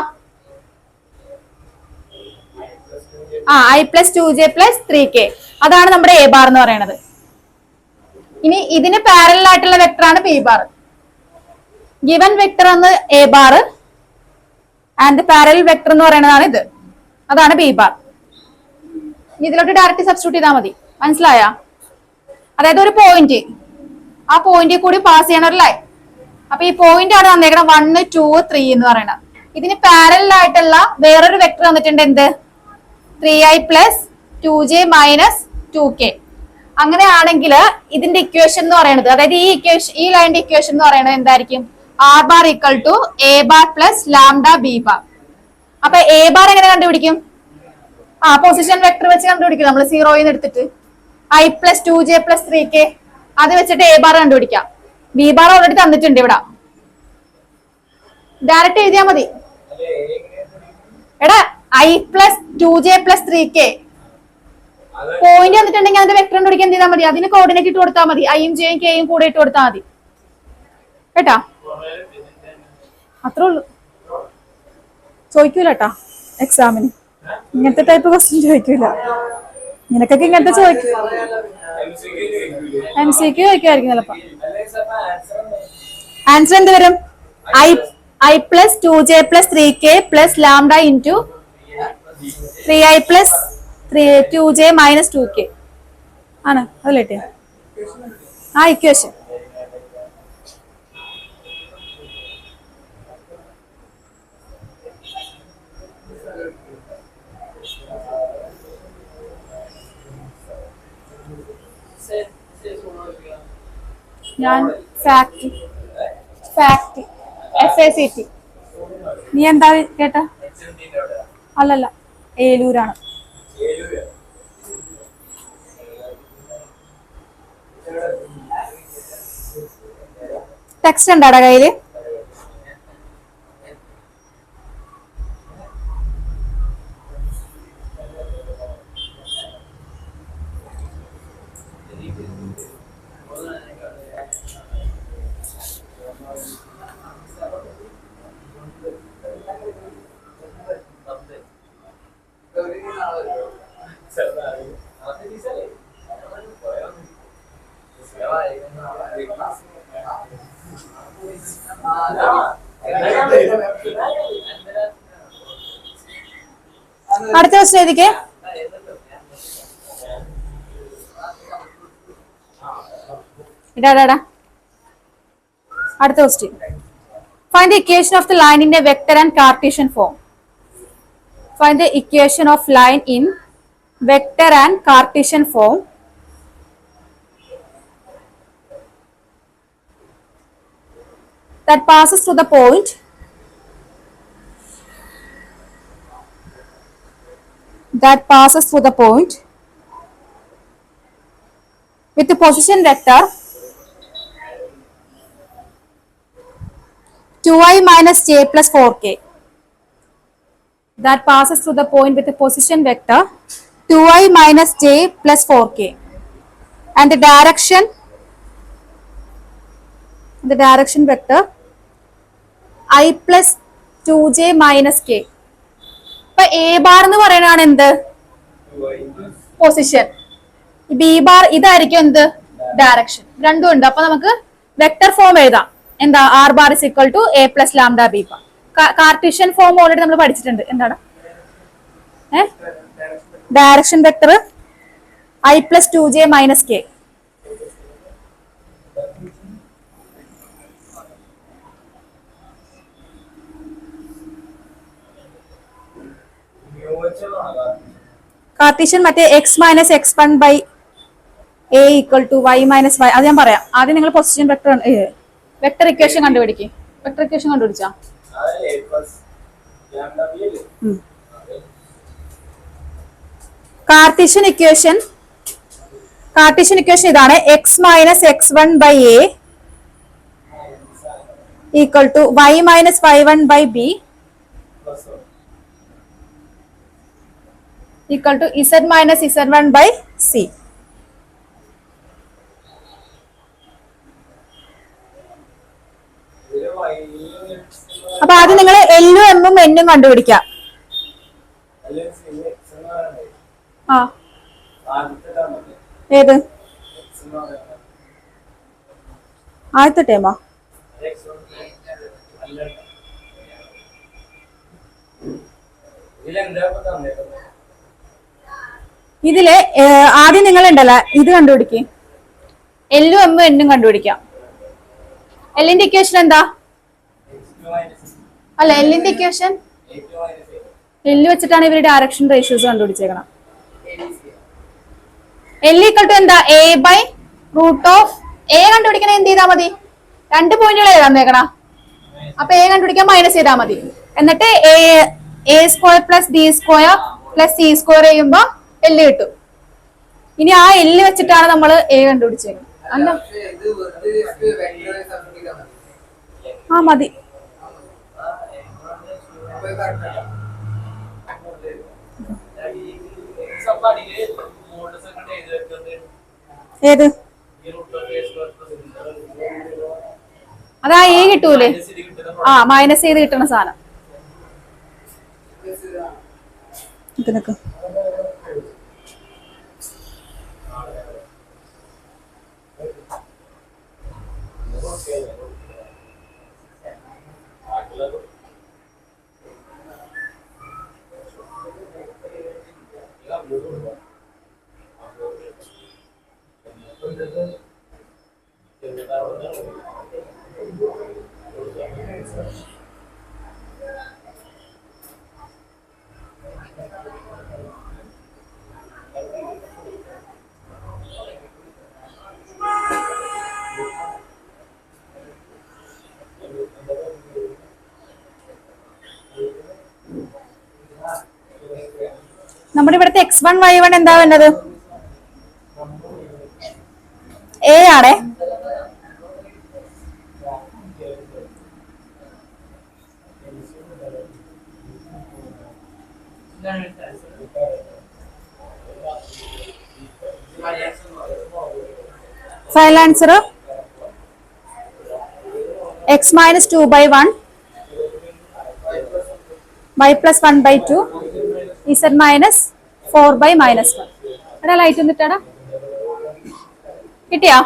Speaker 1: i plus 2j plus 3k. അതാണ് നമ്മുടെ a bar എന്ന് പറയുന്നത്. ഇനി ഇതിന് പാരലൽ ആയിട്ടുള്ള വെക്ടർ ആണ് b bar. ഗിവൻ വെക്ടർ ആണ് a bar and parallel vector എന്ന് പറയുന്നതാണ് ഇത്. അതാണ് b bar. ഇതിലോട്ട് ഡയറക്റ്റ് സബ്സ്റ്റിറ്റ്യൂട്ട് ചെയ്താൽ മതി. മനസ്സിലായ? അതായത് ഒരു പോയിന്റ്, ആ പോയിന്റിൽ കൂടി പാസ് ചെയ്യണ ഒരു ലൈൻ. അപ്പൊ ഈ പോയിന്റ് ആണ് തന്നേക്കണം 1, 2, 3 എന്ന് പറയുന്നത്. ഇതിന് പാരലൽ ആയിട്ടുള്ള വേറൊരു വെക്ടർ തന്നിട്ടുണ്ട്. എന്ത്? 3i plus 2j minus 2k. അങ്ങനെയാണെങ്കിൽ ഇതിന്റെ ഇക്വേഷൻ എന്ന് പറയുന്നത്, അതായത് ഈ ലൈനിന്റെ ഇക്വേഷൻ എന്ന് പറയുന്നത് എന്തായിരിക്കും? r bar equal to a bar plus lambda b bar. അപ്പൊ a bar എങ്ങനെ കണ്ടുപിടിക്കും? പൊസിഷൻ വെക്ടർ വെച്ച് കണ്ടുപിടിക്കും. നമ്മൾ 0 എടുത്തിട്ട് i plus 2j plus 3k അത് വെച്ചിട്ട് a bar കണ്ടുപിടിക്കാം. b bar ഓൾറെഡി തന്നിട്ടുണ്ട് ഇവിടെ. ഡയറക്റ്റ് എഴുതിയാൽ മതി. എടാ i plus 2j plus 3k point വന്നിട്ടുണ്ടെങ്കിൽ അതിന്റെ വെക്ടർ കണ്ടുപിടിക്കാൻ എന്ത് ചെയ്താൽ മതി? അതിന് കോർഡിനേറ്റ് ഇട്ട് കൊടുത്താൽ മതി. ഐയും ജെയും കെയും കൂടെ ഇട്ട് കൊടുത്താൽ മതി കേട്ടാ. അത്രേ ഉള്ളൂ. ചോദിക്കൂലട്ടാ എക്സാമിന് ഇങ്ങനത്തെ ടൈപ്പ് ക്വസ്റ്റ്യൻ ചോദിക്കൂല. നിനക്കൊക്കെ ഇങ്ങനത്തെ ചോദിക്കും. MCQ ചോദിക്കുമായിരിക്കും ചിലപ്പോ. ആൻസർ എന്ത് വരും? i plus 2j plus 3k plus lambda into 3i plus 2j minus 2k ആണ്. അതല്ലേ ഇക്വേഷൻ? ഞാൻ ഫാക്ട് ഫാക്ട് FACT. നീ എന്താ കേട്ടാ? അല്ലല്ല, ഏലൂരാണ്. ടെക്സ്റ്റ് ഉണ്ടാടാ കയ്യില്? അടുത്ത ക്വസ്റ്റ്യൻ എഴുതിക്കേ. ഇടാടാ. അടുത്ത question. Find the equation of the line in a vector and Cartesian form. Find the equation of line in vector and Cartesian form. That passes through the point with the position vector 2i minus j plus 4k. That passes through the point with the position vector 2i minus j plus 4k. And the direction vector i plus 2j minus k. ഇപ്പൊ എ ബാർ എന്ന് പറയുന്നതാണ് എന്ത്? പൊസിഷൻ. ബി ബാർ ഇതായിരിക്കും എന്ത്? ഡയറക്ഷൻ. രണ്ടും ഉണ്ട്. അപ്പൊ നമുക്ക് വെക്ടർ ഫോം എഴുതാം. എന്താ? R bar is equal to a plus lambda b bar. Cartesian form already നമ്മൾ പഠിച്ചിട്ടുണ്ട്. എന്താണ്? Direction vector i plus 2j minus k. Cartesian മറ്റേ x minus x one by a equal to y minus y. അത് ഞാൻ പറയാം. ആദ്യം നിങ്ങൾ പൊസിഷൻ വെക്ടർ ഇക്വേഷൻ കണ്ടുപിടിക്കും. വെക്ടർ ഇക്വേഷൻ കണ്ടുപിടിച്ചാ കാർട്ടീഷ്യൻ ഇക്വേഷൻ ഇതാണ്. X minus x one by a equal to y minus y one by b equal to z minus z1 by c. അപ്പൊ ആദ്യം നിങ്ങൾ എല്ലും എമ്മും എന്നും കണ്ടുപിടിക്കാം. ആ ഏത് ആദ്യത്തെ ടേമാ? ഇതില് ആദ്യം നിങ്ങൾ ഉണ്ടല്ലോ ഇത് കണ്ടുപിടിക്കും. എല്ലും എമ്മും എന്നും കണ്ടുപിടിക്കാം. എല്ലിന്റെ ഇക്വേഷൻ എന്താ? അല്ല, എല്ലിന്റെ ഇക്വേഷൻ എല്ല് വെച്ചിട്ടാണ് ഇവര് ഡയറക്ഷൻ റേഷ്യോസ് കണ്ടുപിടിച്ചേക്കണം. എൽ ഈക്വൽ ടു എന്താ? A by root of a കണ്ടുപിടിക്കണേ എന്ത് ചെയ്താൽ മതി? 2 പോയിന്റുകൾ എഴുതാൻ തേക്കണ. അപ്പൊ എ കണ്ടുപിടിക്കാൻ മൈനസ് ചെയ്താൽ മതി. എന്നിട്ട് A square plus B square plus C square ചെയ്യുമ്പോ എല്ല് കിട്ടും. ഇനി ആ എല്ല് വെച്ചിട്ടാണ് നമ്മൾ എ കണ്ടുപിടിച്ചേക്കുന്നത്. അല്ല, ആ മതി. ഏത്? അതാ എ കിട്ടൂലേ? ആ മൈനസ് ചെയ്ത് കിട്ടുന്ന സാധനം. ഇതിനൊക്കെ നമ്മുടെ ഇവിടുത്തെ x1 y1 എന്താ വേണ്ടത്? എ ആണേ. Final answer x minus 2/1 y plus 1/2 z minus 4/-1. എടാ ലൈറ്റ് ഒന്നിട്ടാടാ. കിട്ടിയാ?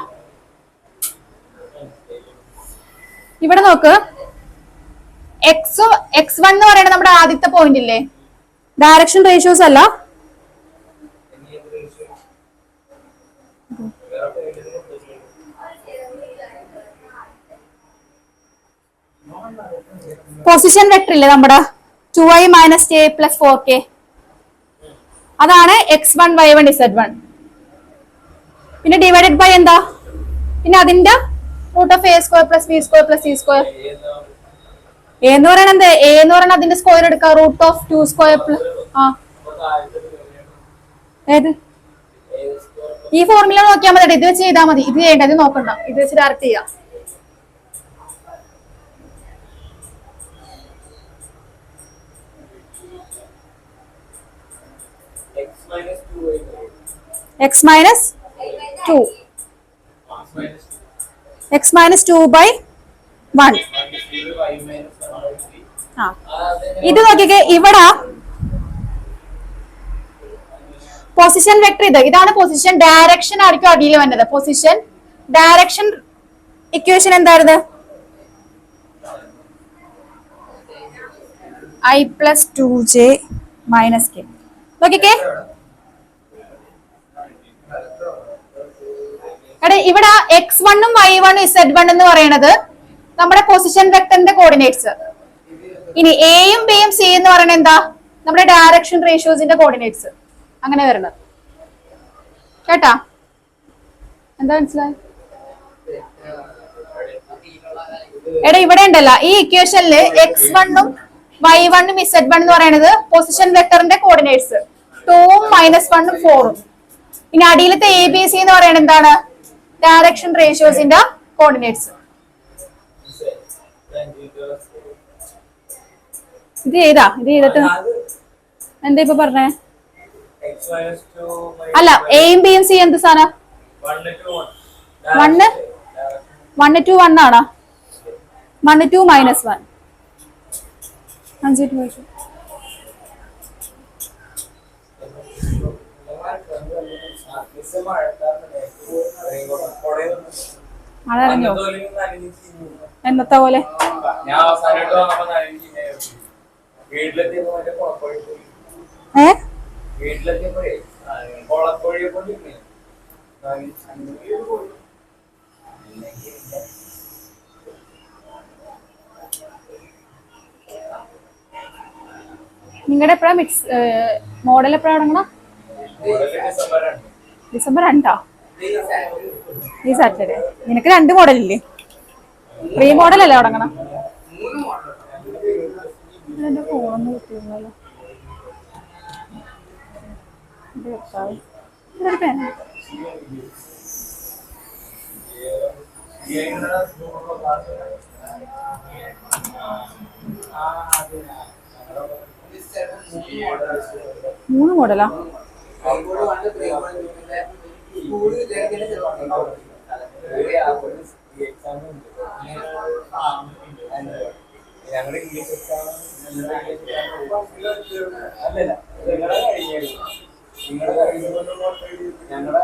Speaker 1: ഇവിടെ നോക്ക്, x1 എന്ന് പറയുന്നത് നമ്മുടെ ആദ്യത്തെ പോയിന്റ് ഇല്ലേ, ഡയറക്ഷൻ റേഷ്യോസ് അല്ല. പൊസിഷൻ വെക്ടർ ഇല്ലേ നമ്മുടെ 2i minus k plus 4k, അതാണ് x1 y1 z1. പിന്നെ ഡിവൈഡഡ് ബൈ എന്താ, പിന്നെ അതിന്റെ root of a square plus B square plus C square. A എന്ന് പറയണത് എന്ത്? എ എന്ന് പറയുന്നത് അതിന്റെ സ്ക്വയർ എടുക്കാം, റൂട്ട് ഓഫ് 2 സ്ക്വയർ പ്ലസ്. ഏത് ഈ ഫോർമുല നോക്കിയാൽ മതി, ഇത് വെച്ച് ചെയ്താൽ മതി. ഇത് ചെയ്യേണ്ട, ഇത് നോക്കണ്ട, ഇത് വെച്ച് ഡയറക്റ്റ് ചെയ്യാം. x minus 2 x minus 2/1. ഇത് നോക്കിക്കേ, ഇവിടെ പൊസിഷൻ വെക്ടർ ഇതാണ് പൊസിഷൻ. ഡയറക്ഷൻ ആയിരിക്കും അടിയിൽ വന്നത്. പൊസിഷൻ ഡയറക്ഷൻ ഇക്വേഷൻ എന്തായിരുന്നു? i plus 2j minus k. നോക്കിക്കേ, ഇവിടെ x1ഉം y1 z1 എന്ന് പറയുന്നത് നമ്മുടെ പൊസിഷൻ വെക്ടറിന്റെ കോർഡിനേറ്റ്സ്. ഇനി എയും ബിയും സി എന്ന് പറയുന്നത് എന്താ? നമ്മുടെ ഡയറക്ഷൻ റേഷ്യോസിന്റെ കോർഡിനേറ്റ്സ്. അങ്ങനെ വരണം കേട്ടാ? എന്താ മനസ്സിലായി? എടാ ഇവിടെ ഉണ്ടല്ലോ ഈ ഇക്വേഷനിൽ x1ഉം y1ഉം z1 എന്ന് പറയുന്നത് പൊസിഷൻ വെക്ടറിന്റെ കോർഡിനേറ്റ്സ്, 2ഉം -1ഉം 4ഉം. ഇനി അടിയിലത്തെ എ ബി സി എന്ന് പറയുന്നത് എന്താണ്? ഡയറക്ഷൻ റേഷ്യോസിന്റെ കോർഡിനേറ്റ്സ്. ഇത് ചെയ്തിട്ട് എന്താ ഇപ്പൊ പറഞ്ഞേ? അല്ല, എയും ബിയും സി എന്ത് സാധനം? 1 to 1 ആണോ? 1 to -1. 5 to 5. മഴ ഇറങ്ങിയോ? എന്നത്തെ പോലെ? നിങ്ങളുടെ എപ്പോഴാ മോഡൽ എപ്പോഴാ തുടങ്ങണം? ഡിസംബർ 2 ഈ സാറ്റർഡേ. നിനക്ക് 2 മോഡലില്ലേ? പ്രീ മോഡൽ അല്ലേ തുടങ്ങണം? എന്റെ ഫോണൊന്ന് കിട്ടിയിരുന്നല്ലോ. മൂന്ന് മോഡലാ?
Speaker 2: ഞങ്ങളുടെ ഇംഗ്ലീഷ് എക്സാം ഞങ്ങളുടെ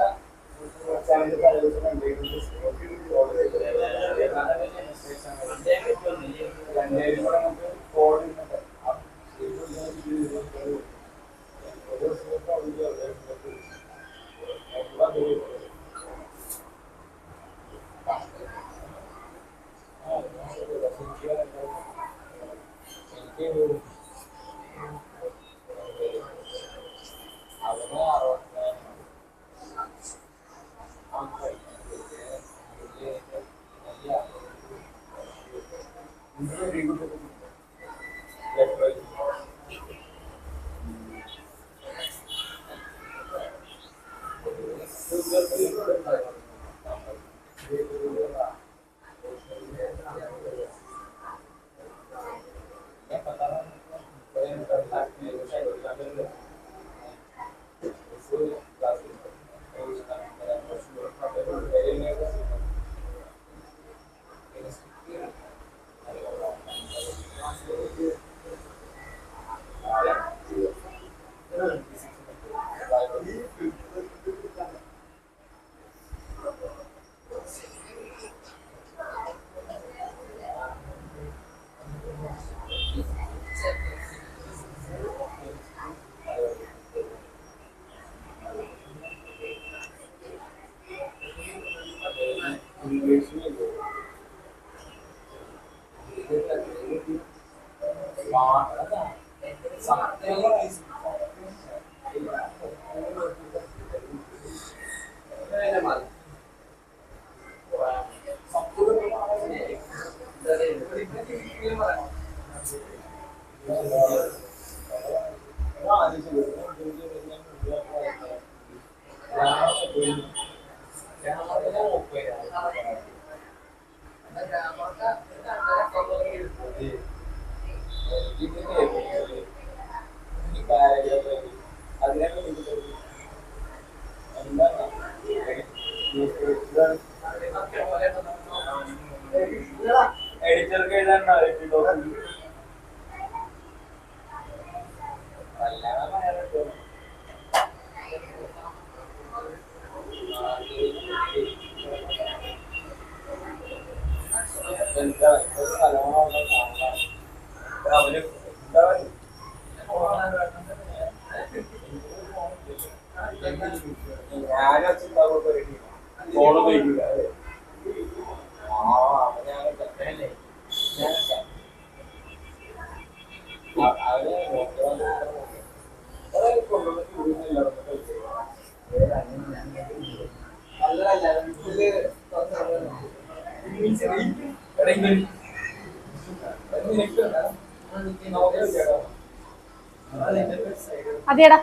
Speaker 1: അതെടാ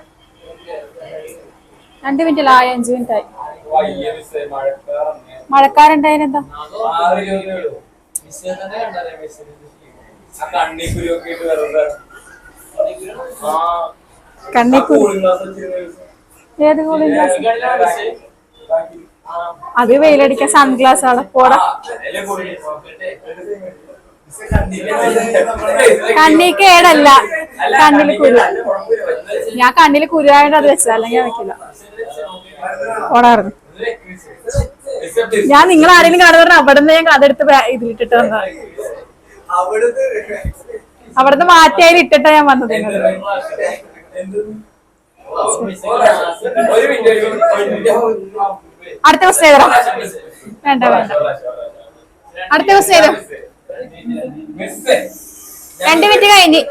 Speaker 1: 2 മിനിറ്റിലായി 5 മിനിറ്റായി. മഴക്കാരുണ്ടായതിനെന്താ? ഏത് കൂളിംഗ് ഗ്ലാസ്? അത് വെയിലടിക്കാൻ സൺഗ്ലാസ് ആണ്. പോടാ, കണ്ണി കേടല്ല, കണ്ണില് കുരു. ഞാൻ കണ്ണില് കുരുവായോണ്ട് അത് വെച്ചത്, അല്ലെങ്കിൽ ഞാൻ വെക്കില്ല. ഓടാറുണ്ട്. ഞാൻ നിങ്ങൾ ആരെങ്കിലും കാണുന്ന അവിടെ നിന്ന് ഞാൻ അതെടുത്ത് ഇതിലിട്ടിട്ട് വന്ന, അവിടുന്ന് മാറ്റി അതിൽ ഇട്ടിട്ടാ ഞാൻ വന്നത്. അടുത്ത ക്വസ്റ്റ്യൻ ചെയ്തോ? വേണ്ട വേണ്ട, അടുത്ത ക്വസ്റ്റ്യൻ ചെയ്തോ. 2 മിനിറ്റ് കഴിഞ്ഞ്.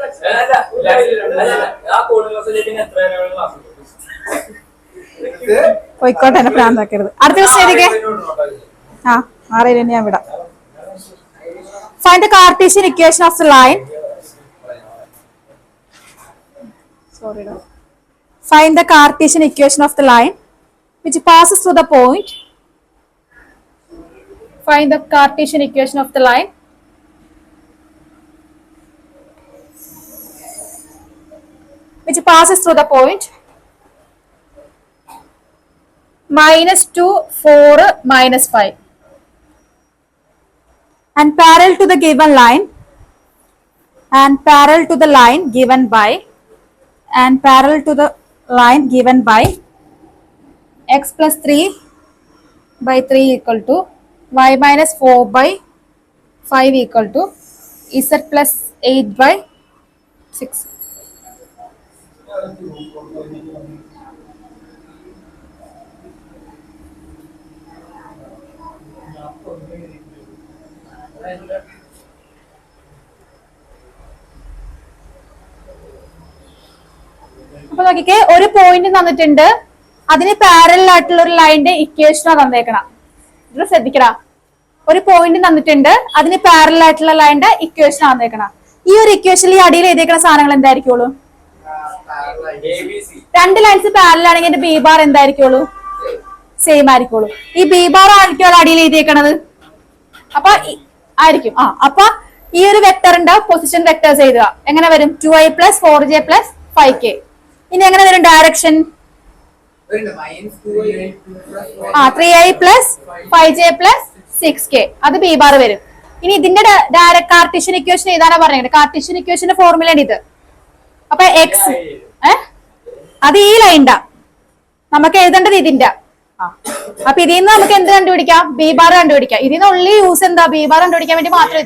Speaker 1: പോയിക്കോട്ടെ, എന്നെ പ്രാന്താക്കരുത്. അടുത്ത ക്വസ്റ്റ്യൻ ചെയ്തേ. ആ, 6 ഞാൻ വിടാം. Find the Cartesian equation of the line. Sorry. Find the Cartesian equation of the line which passes through the point. Find the Cartesian equation of the line which passes through the point -2, 4, -5 and parallel to the given line and parallel to the line given by and parallel to the line given by x plus 3 by 3 equal to y minus 4 by 5 equal to z plus 8 by 6. അപ്പൊ നോക്കിക്കേ, ഒരു പോയിന്റ് തന്നിട്ടുണ്ട്, അതിന് പാരലൽ ആയിട്ടുള്ള ഒരു ലൈനിന്റെ ഇക്വേഷനാണ് തന്നേക്കണം. ഇത് ശ്രദ്ധിക്കടാ. ഒരു പോയിന്റ് തന്നിട്ടുണ്ട്, അതിന് പാരലൽ ആയിട്ടുള്ള ലൈനിന്റെ ഇക്വേഷൻ തന്നേക്കണം. ഈ ഒരു ഇക്വേഷനിൽ ഈ അടിയിൽ എഴുതിയേക്കുന്ന സാധനങ്ങൾ എന്തായിരിക്കുള്ളൂ? 2 ലൈൻസ് പാരലൽ ആണെങ്കിൽ എന്റെ ബി ബാർ എന്തായിരിക്കുള്ളൂ? സെയിം ആയിരിക്കുള്ളൂ. ഈ ബി ബാർ ആയിരിക്കും അടിയിൽ എഴുതിയേക്കണത്. അപ്പൊ ആയിരിക്കും. അപ്പൊ ഈ ഒരു വെക്ടറിന്റെ പൊസിഷൻ വെക്ടേഴ്സ് എഴുതുക. എങ്ങനെ വരും? 2i plus 4j plus 5k. ഇനി എങ്ങനെ വരും direction? 3i plus 5j plus 6k. അത് ബി ബാർ വരും. ഇനി ഇതിന്റെ ഡയറക്റ്റ് കാർട്ടീഷ്യൻ ഇക്വേഷൻ ഏതാണ് പറഞ്ഞത്? കാർട്ടീഷ്യൻ ഇക്വേഷന്റെ ഫോർമുല ഇത്. അപ്പൊ എക്സ് അത് ഈ ലൈൻഡാ നമുക്ക് എഴുതേണ്ടത് ഇതിന്റെ. അപ്പൊ ഇതിൽ നിന്ന് നമുക്ക് എന്ത് കണ്ടുപിടിക്കാം? ബി ബാർ കണ്ടുപിടിക്കാം. ഇതിന് ഉള്ളി യൂസ് എന്താ? ബി ബാർ കണ്ടുപിടിക്കാൻ വേണ്ടി മാത്രം.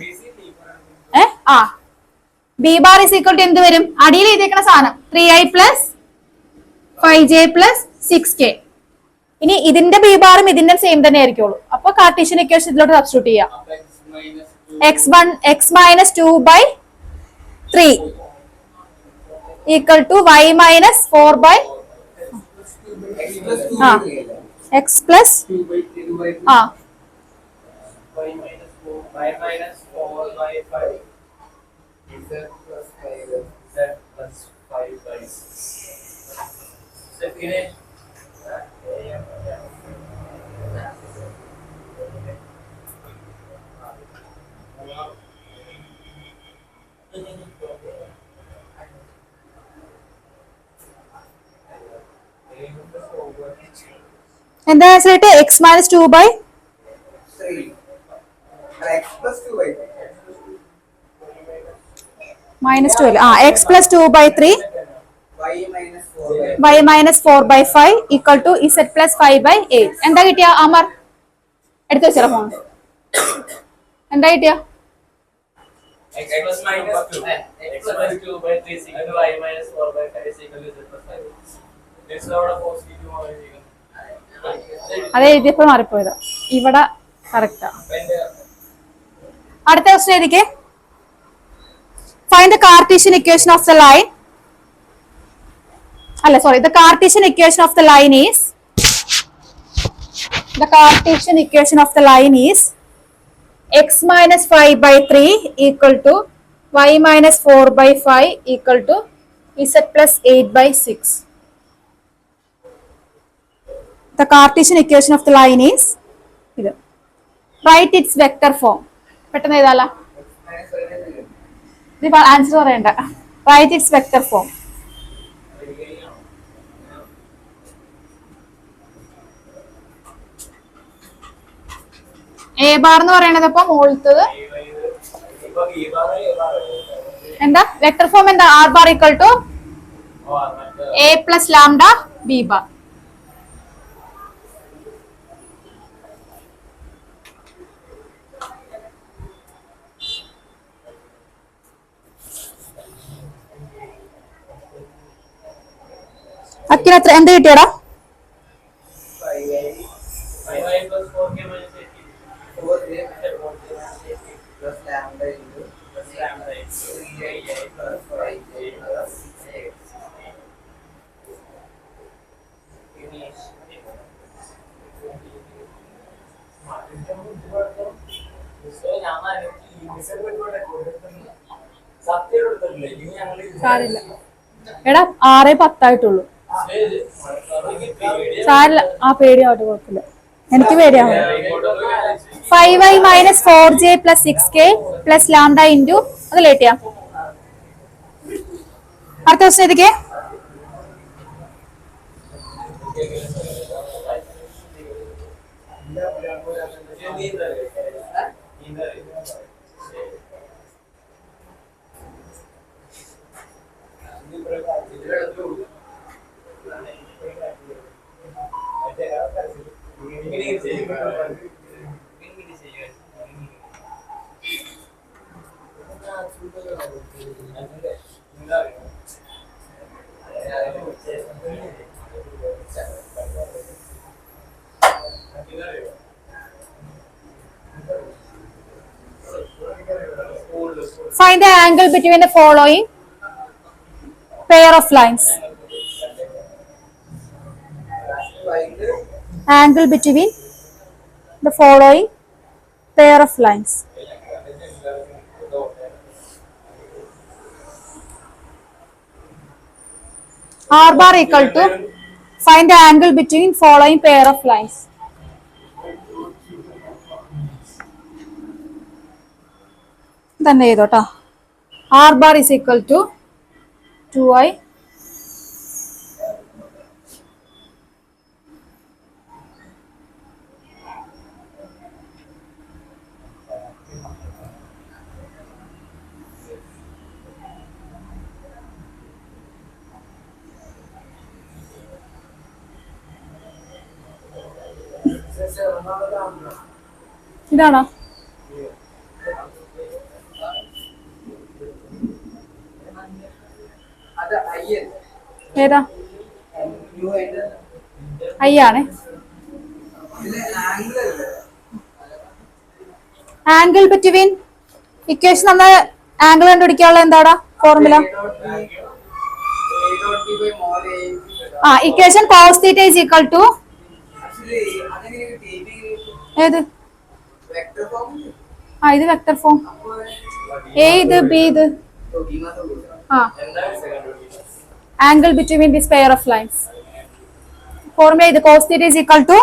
Speaker 1: B bar is equal to എന്ത് വരും? അടിയിൽ എഴുതിയേക്കുന്ന സാധനം 3i plus 5j plus 6k. ഇനി ഇതിന്റെ ബി ബാറും ഇതിന്റെ സെയിം തന്നെ ആയിരിക്കുള്ളൂ. അപ്പൊ കാർട്ടീഷ്യൻ ഇക്വേഷൻ ഇതിലോട്ട് സബ്സ്റ്റിറ്റ്യൂട്ട് ചെയ്യാം. x minus 2 by 3 equal to y minus 4 by x plus
Speaker 2: y minus 4 by 5 z plus 5 by second
Speaker 1: എന്താ answer x minus 2 by
Speaker 2: 3 x plus 2 by 3
Speaker 1: minus 2 x plus 2 by 3 y minus 4 by 5 equal to z plus 5 by 8. എന്താ കിട്ടിയ അമർ എടുത്തു വെച്ചാ ഫോൺ എന്താ കിട്ടിയ
Speaker 2: x plus minus 2 x plus 2 by 3 is equal to y minus 4 by 5 is equal to z plus 5. This is our positive ആണ്.
Speaker 1: അത് എഴുതിയപ്പോൾ മാറിപ്പോയത് ഇവിടെ കറക്റ്റാ. അടുത്ത ക്വസ്റ്റ്യൻ എഴുതിക്കേ. Find the Cartesian equation of the line. അല്ല sorry, the Cartesian equation of the line is x minus 5 by 3 equal to y minus 4 by 5 equal to z plus 8 by 6. The Cartesian equation of the line is ഇത്. Write its vector form. പെട്ടെന്ന് എഴുതാല, ഇത് ആൻസർ പറയണ്ട. Write its vector form. A bar എന്ന് പറയണത് ഇപ്പൊ മുകളിലത്തത് എന്താ വെക്ടർ ഫോം എന്താ? R bar equal to a plus lambda b bar. അക്കിന് എത്ര എന്ത് കിട്ടിയടാ?
Speaker 2: 5y plus 4k minus 4j plus lambda into plus lambda into 3i plus 5j plus 6. Finish. So ഞങ്ങൾ ഈ മിസൽപെട്ടോടെ കൊടുത്തിട്ടുണ്ട്. സത്യം എടുത്തിട്ടില്ല. ഇനി ഞങ്ങൾ
Speaker 1: സാരില്ല എടാ 6:10 സാരില്ല. ആ പേടിയാവട്ടെ, കുഴപ്പമില്ല, എനിക്ക് പേടിയാവും. 5y minus 4j plus 6k plus lambda into അത് ലേറ്റിയാ. അടുത്ത question എഴുതിക്കേ. Find the angle between the following pair of lines. Angle between the following pair of lines. R bar equal to find the angle between following pair of lines. തന്നെ ചെയ്തോട്ടോ. R bar is equal to 2i ഇതാണോ? ഏതാ? ഐ ആണ്. ആംഗിൾ ബിറ്റ്വീൻ ഇക്വേഷൻ നമ്മൾ ആംഗിൾ കണ്ടുപിടിക്കാനുള്ള എന്താടാ ഫോർമുല? ആ equation cos theta is equal to ഏത്? ആ ഇത് വെക്ടർ ഫോം. എ ഇത് ബി ഇത്. ആ angle between this pair of lines. Formula ഇത് cos theta is equal to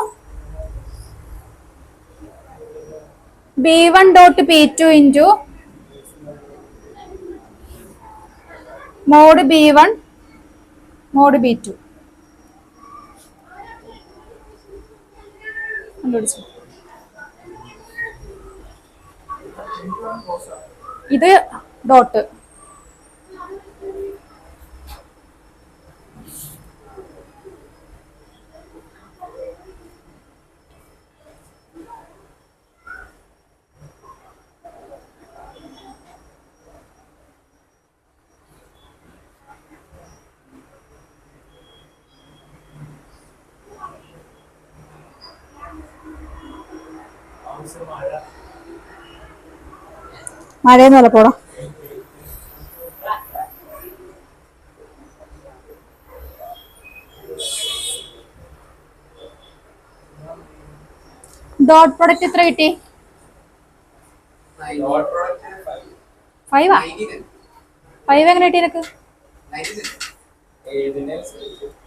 Speaker 1: b1 dot b2 into mod b1 mod b2. ഇത് ഡോട്ട്. മഴയെന്ന് പോലെ പോടാ. ഡോട്ട് പ്രൊഡക്റ്റ് എത്ര കിട്ടി? 5 5 എങ്ങനെ കിട്ടി നിനക്ക്?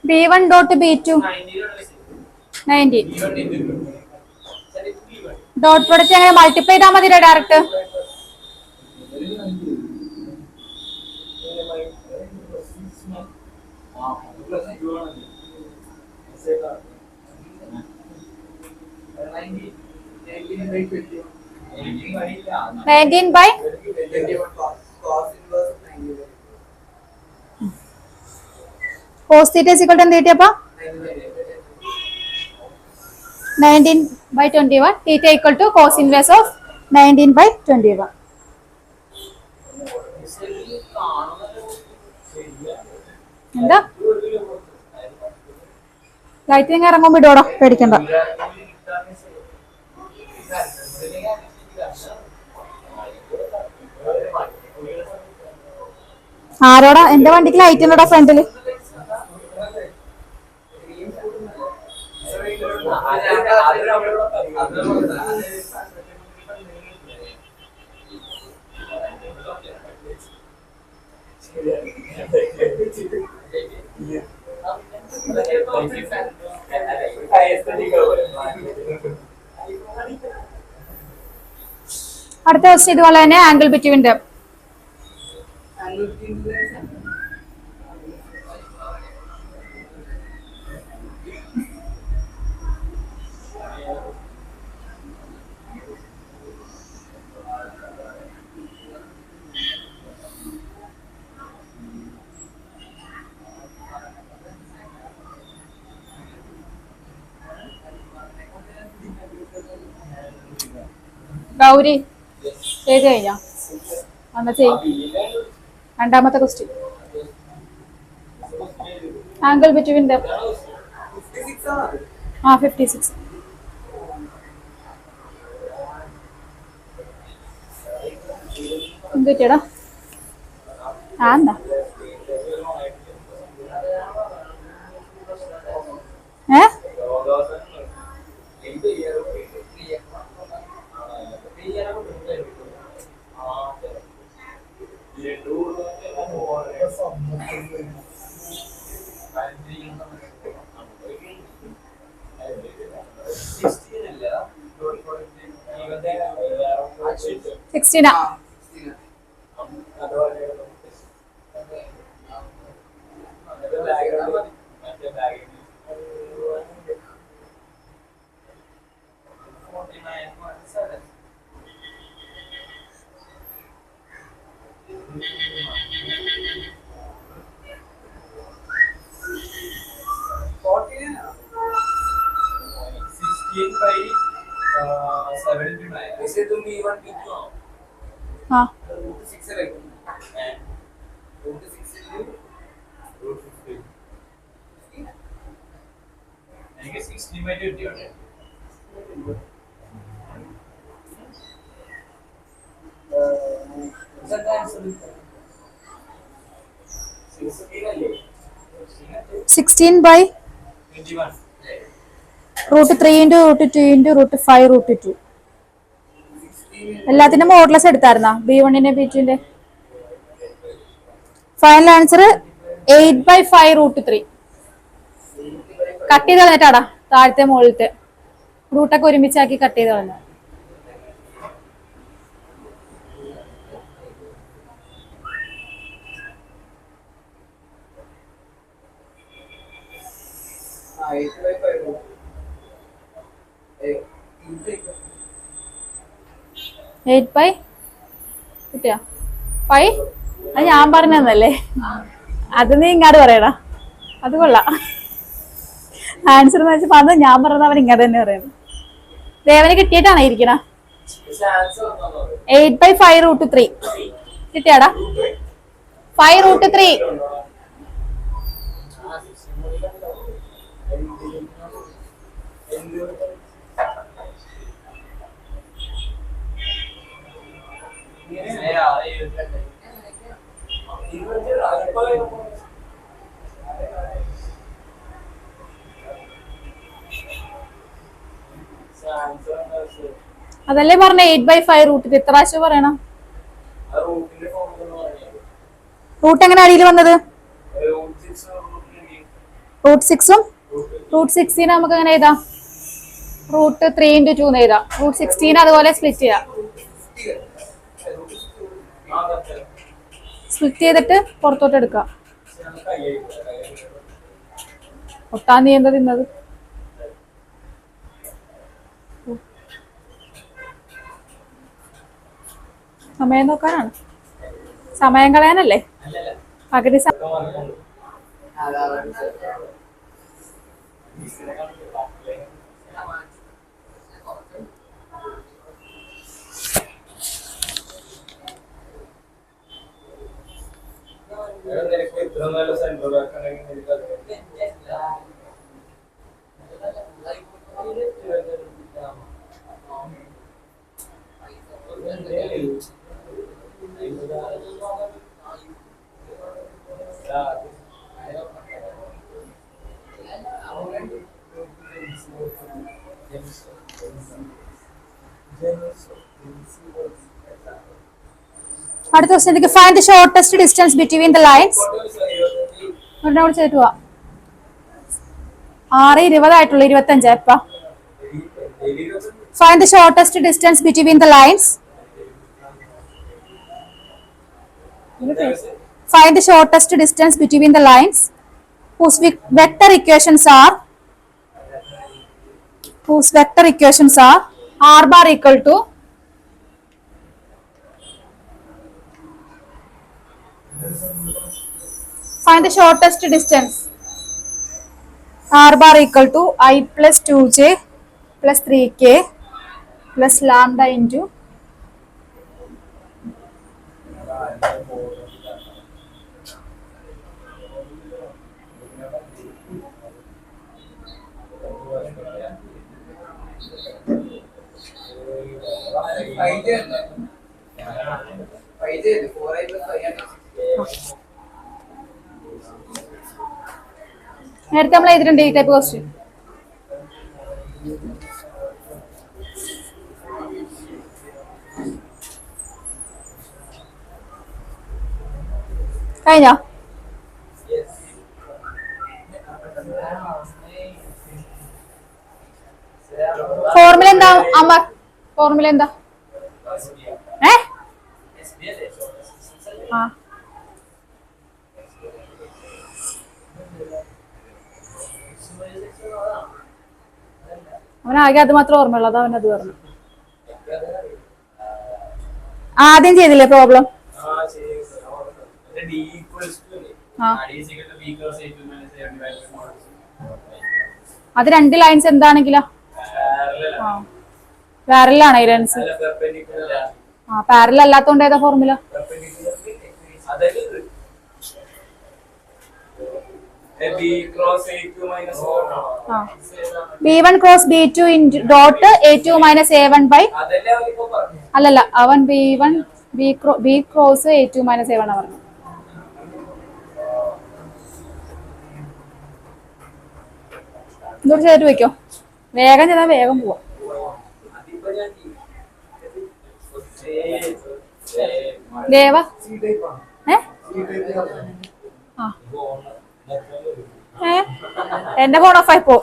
Speaker 1: b1 dot b2 19. Dot product എങ്ങനെ മൾട്ടിപ്ലൈ ചെയ്താൽ മതി direct? Nineteen by cos theta is equal to എന്ത് കിട്ടിയപ്പോ? 19 by 21. Theta equal to cos inverse of 19 by 21. എന്താ ലൈറ്റിങ് ഇറങ്ങുമ്പോ ഇടോടാ, പേടിക്കണ്ട. ആരോടാ? എന്റെ വണ്ടിക്ക് ലൈറ്റ് ഉണ്ടോടാ ഫ്രണ്ടില്? അടുത്ത ക്വസ്റ്റ്യൻ ഇതുപോലെ തന്നെ ആംഗിൾ ബിറ്റ്വീൻ ദം. ഗൗരി ചെയ്ത് കഴിഞ്ഞോ? എന്നാ ചെയ്. രണ്ടാമത്തെ ക്വസ്റ്റ്യൻ ആംഗിൾ ബിറ്റ്വീൻ ദം. ആ 56. എന്ത് പറ്റിയടാ? ആ എന്താ ഏ? സിക്സ്റ്റീനാ. हाँ 16/√3 into √2 into √5 √2. എല്ലാത്തിന്റെ മോഡ്ലെസ് എടുത്തായിരുന്നാ B1ന്റെ B2ന്റെ? Final answer 8/5√3. കട്ട് ചെയ്ത് കളഞ്ഞിട്ടാടാ താഴത്തെ മുകളിലത്തെ റൂട്ടൊക്കെ ഒരുമിച്ചാക്കി കട്ട് ചെയ്ത് കളഞ്ഞ. കിട്ടിയാ 5? അത് ഞാൻ പറഞ്ഞതല്ലേ, അത് നീ ഇങ്ങോട്ട് പറയടാ. അത് കൊള്ളാം. ആൻസർ എന്ന് വെച്ചപ്പോ അത് ഞാൻ പറഞ്ഞത് അവൻ ഇങ്ങനെ തന്നെ പറയുന്നു. ദേവന് കിട്ടിയിട്ടാണ് ഇരിക്കണ. 8/5√3 കിട്ടിയാടാ? 5√3. അതല്ലേ പറഞ്ഞ 8/5√3. എത്ര പ്രാവശ്യം പറയണം? റൂട്ട് എങ്ങനെ അടിയിൽ വന്നത്? √6ഉം √16 നമുക്ക് എങ്ങനെ എഴുതാം? √3 into 2 എന്ന് എഴുതാം. √16 അതുപോലെ സ്പ്ലിറ്റ് ചെയ്യാം. സ്പ്ലിറ്റ് ചെയ്തിട്ട് പുറത്തോട്ട് എടുക്കാം. ഒട്ടാൻ നീ എന്താ തിന്നത്? സമയം നോക്കാനാണ്? സമയം കളയാനല്ലേ? പകുതി അടുത്ത question. Find the shortest distance between the lines. 6:20 ആയിട്ടുള്ള 25 എപ്പാ? Find the shortest distance between the lines. Find the shortest distance between the lines whose vector equations are r bar equal to find the shortest distance. R bar equal to I plus 2j plus 3k plus lambda into നേരത്തെ നമ്മൾ എഴുതിയിട്ടുണ്ട് ഈ ടൈപ്പ് ക്വസ്റ്റ്യൻ. കഴിഞ്ഞോ? ഫോർമുല എന്താ അമ്മ? ഫോർമുല എന്താ? അവനാകെ അത് മാത്രം ഓർമ്മയുള്ളത്, അവനത് പറഞ്ഞു. ആദ്യം ചെയ്തില്ലേ പ്രോബ്ലം? അത് 2 ലൈൻസ് എന്താണെങ്കിലോ പാരലൽ ആണ് ലൈൻസ്. പാരലൽ അല്ലാത്തോണ്ട് ഏതാ formula? B1 cross B2 dot A2 minus A1 by അല്ലല്ല അവൻ B1 B cross A2 minus A1 പറഞ്ഞു. ഇതോട് ചെയ്തിട്ട് വെക്കോ, വേഗം ചെയ്താൽ വേഗം പോവാം. ദേവ എന്റെ ഫോൺ ഓഫായി പോ.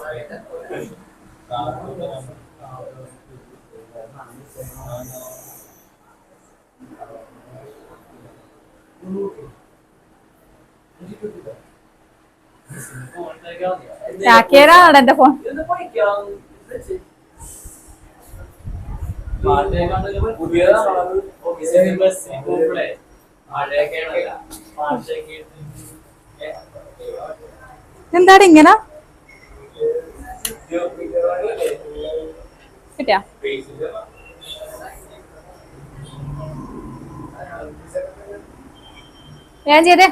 Speaker 1: ചാക്കേരാണ് എന്റെ ഫോൺ. എന്താണ് ഇങ്ങനെ കിട്ടിയാ? ഞാൻ ചെയ്തേ.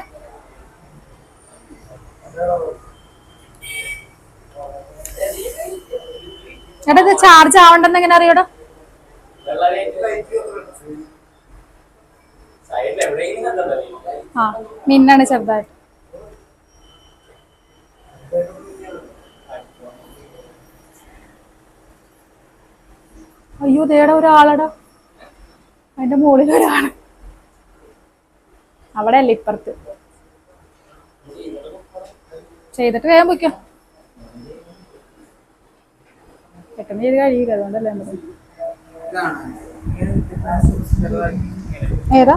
Speaker 1: ചേട്ടാ ഇത് ചാർജ് ആവണ്ടെന്ന് എങ്ങനെ അറിയൂടാ? ആ മിന്നാണ് ചെറുതായിട്ട്. അയ്യോ ദേടാ ഒരാളടാ, അതിന്റെ മുകളിൽ ഒരാള്. അവിടെ അല്ല ഇപ്പുറത്ത്. ചെയ്തിട്ട് വേഗം പൊയ്ക്കോ, പെട്ടെന്ന് ചെയ്ത് കഴിയില്ല, അതുകൊണ്ടല്ലേ ഏതാ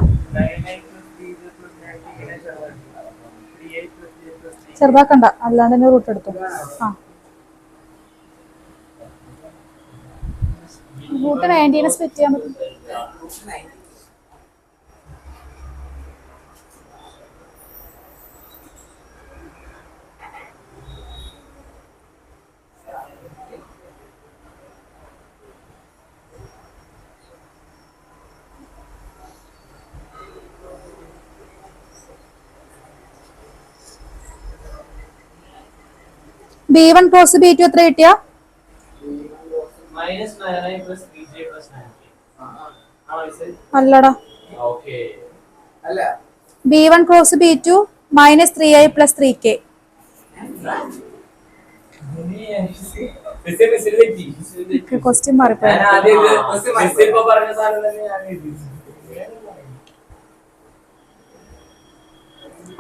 Speaker 1: ചെറുതാക്കണ്ട, അല്ലാണ്ട് തന്നെ റൂട്ട് എടുത്തു. ആ റൂട്ട് 90 സ്പ്ലിറ്റ് ചെയ്യാൻ പറ്റും. B1 ക്രോസ് B2 എത്ര കിട്ടിയാ? അല്ലടാ, B1 cross B2 minus 3i plus 3k. Question മാറിപ്പോയി.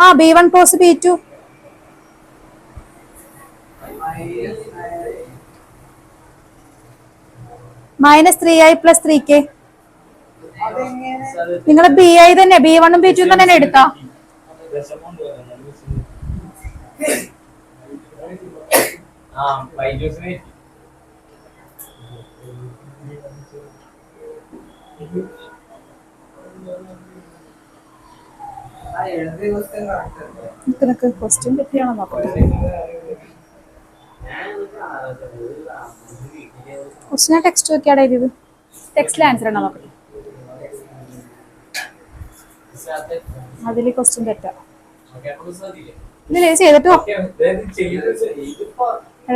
Speaker 1: ആ B1 cross B2 minus 3i plus 3k. നിങ്ങൾ BI തന്നെ, B1 ഉം B2 തന്നെ എടുത്താ? ക്വസ്റ്റ്യൻ പറ്റിയാണോ നോക്കട്ടെ. ക്വസ്റ്റ്യൻ ടെക്സ്റ്റ് നോക്കിയാടാ എഴുതിയത്, ടെക്സ്റ്റിലെ ആൻസർ ആണോ നോക്കട്ടെ. അതില് ക്വസ്റ്റ്യൻ തെറ്റാ. ഇതില് ചെയ്തിട്ടോ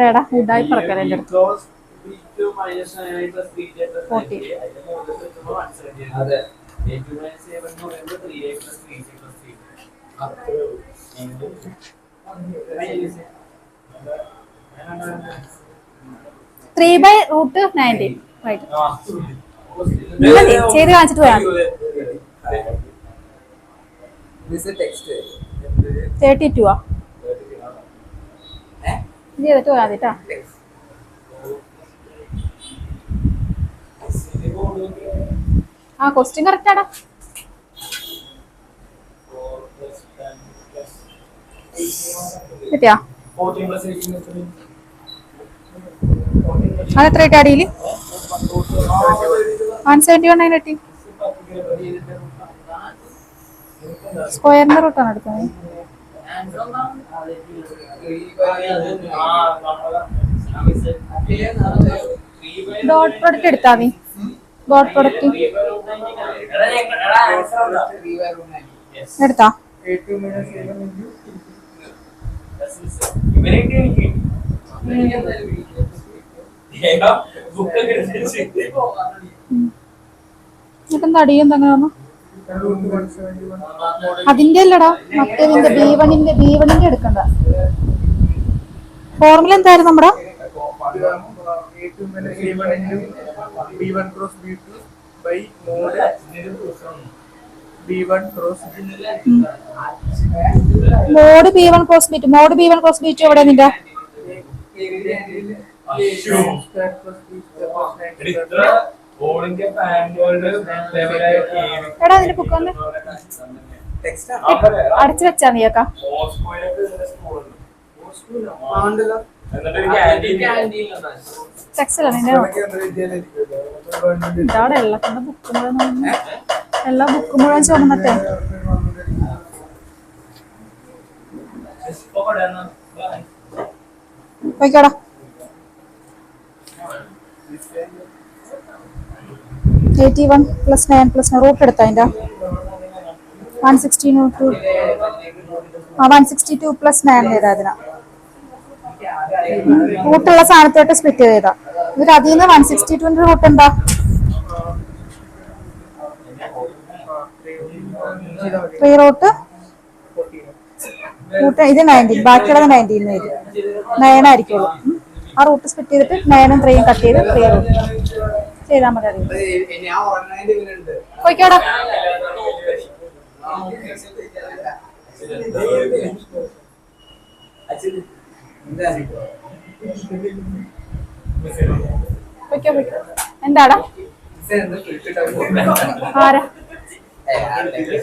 Speaker 1: എടാ ഇതായി പറക്കല എന്റെ അടുത്ത്. 40 3/√90 റൈറ്റ്. ചെയ്ത് കാണിച്ചിട്ട് പോയാ 32 ആ ചെയ്തിട്ട് പോയാ മതി കേട്ടാ. ആ ക്വസ്റ്റ്യൻ കറക്റ്റ് ആടാ. കിട്ടിയാ? അതെത്ര കിട്ടി അടിയിൽ? 171 കിട്ടി. സ്ക്വയറിന്റെ റൂട്ടാണ് എടുക്കുന്നത്. ഡോട്ട് പ്രൊഡക്റ്റ് എടുത്താ മതി. ഡോട്ട് പ്രൊഡക്റ്റ് എടുത്താ? എന്നിട്ടെന്താ അടിയും തങ്ങനെ വന്നു? അതിന്റെ അല്ലടാ മറ്റേതിന്റെ B1ന്റെ എടുക്കണ്ട. ഫോർമുല എന്തായിരുന്നു നമ്മുടെ?
Speaker 3: B1 cross B2 by mod B1 cross
Speaker 1: mod B1 cross B2. Mod B1 cross B2 എവിടെ നിന്റെ? എടാ അതിന്റെ ബുക്ക് വന്ന് അടച്ചു വെച്ചാ നീക്കാ. ടെക്സ്റ്റല്ല നിന്റെ ഇതാടെ എല്ലാ ബുക്ക് മുഴുവൻ ചുമന്നിട്ടേ. പോയിക്കോടാ. $81 + 9 + 9 റൂട്ട് എടുത്ത അതിന്റെ 162 + 9 ചെയ്താ അതിനാ റൂട്ടുള്ള സാധനത്തോട്ട് സ്പ്ലിറ്റ് ചെയ്താ. എന്നിട്ട് അതിൽ നിന്ന് 162 റൂട്ട് എന്താ? റൂട്ട് ഇത് 19, ബാക്കിയുള്ളത് 19 ഇത് 9 ആയിരിക്കുള്ളൂ. ആ റൂട്ട് സ്പ്ലിറ്റ് ചെയ്തിട്ട് 9 ഉം 3 ഉം കട്ട് ചെയ്ത് 3 റൂട്ട് ചെയ്താൽ മതി. പോയിക്കോടാ. എന്താടാ? ആരാ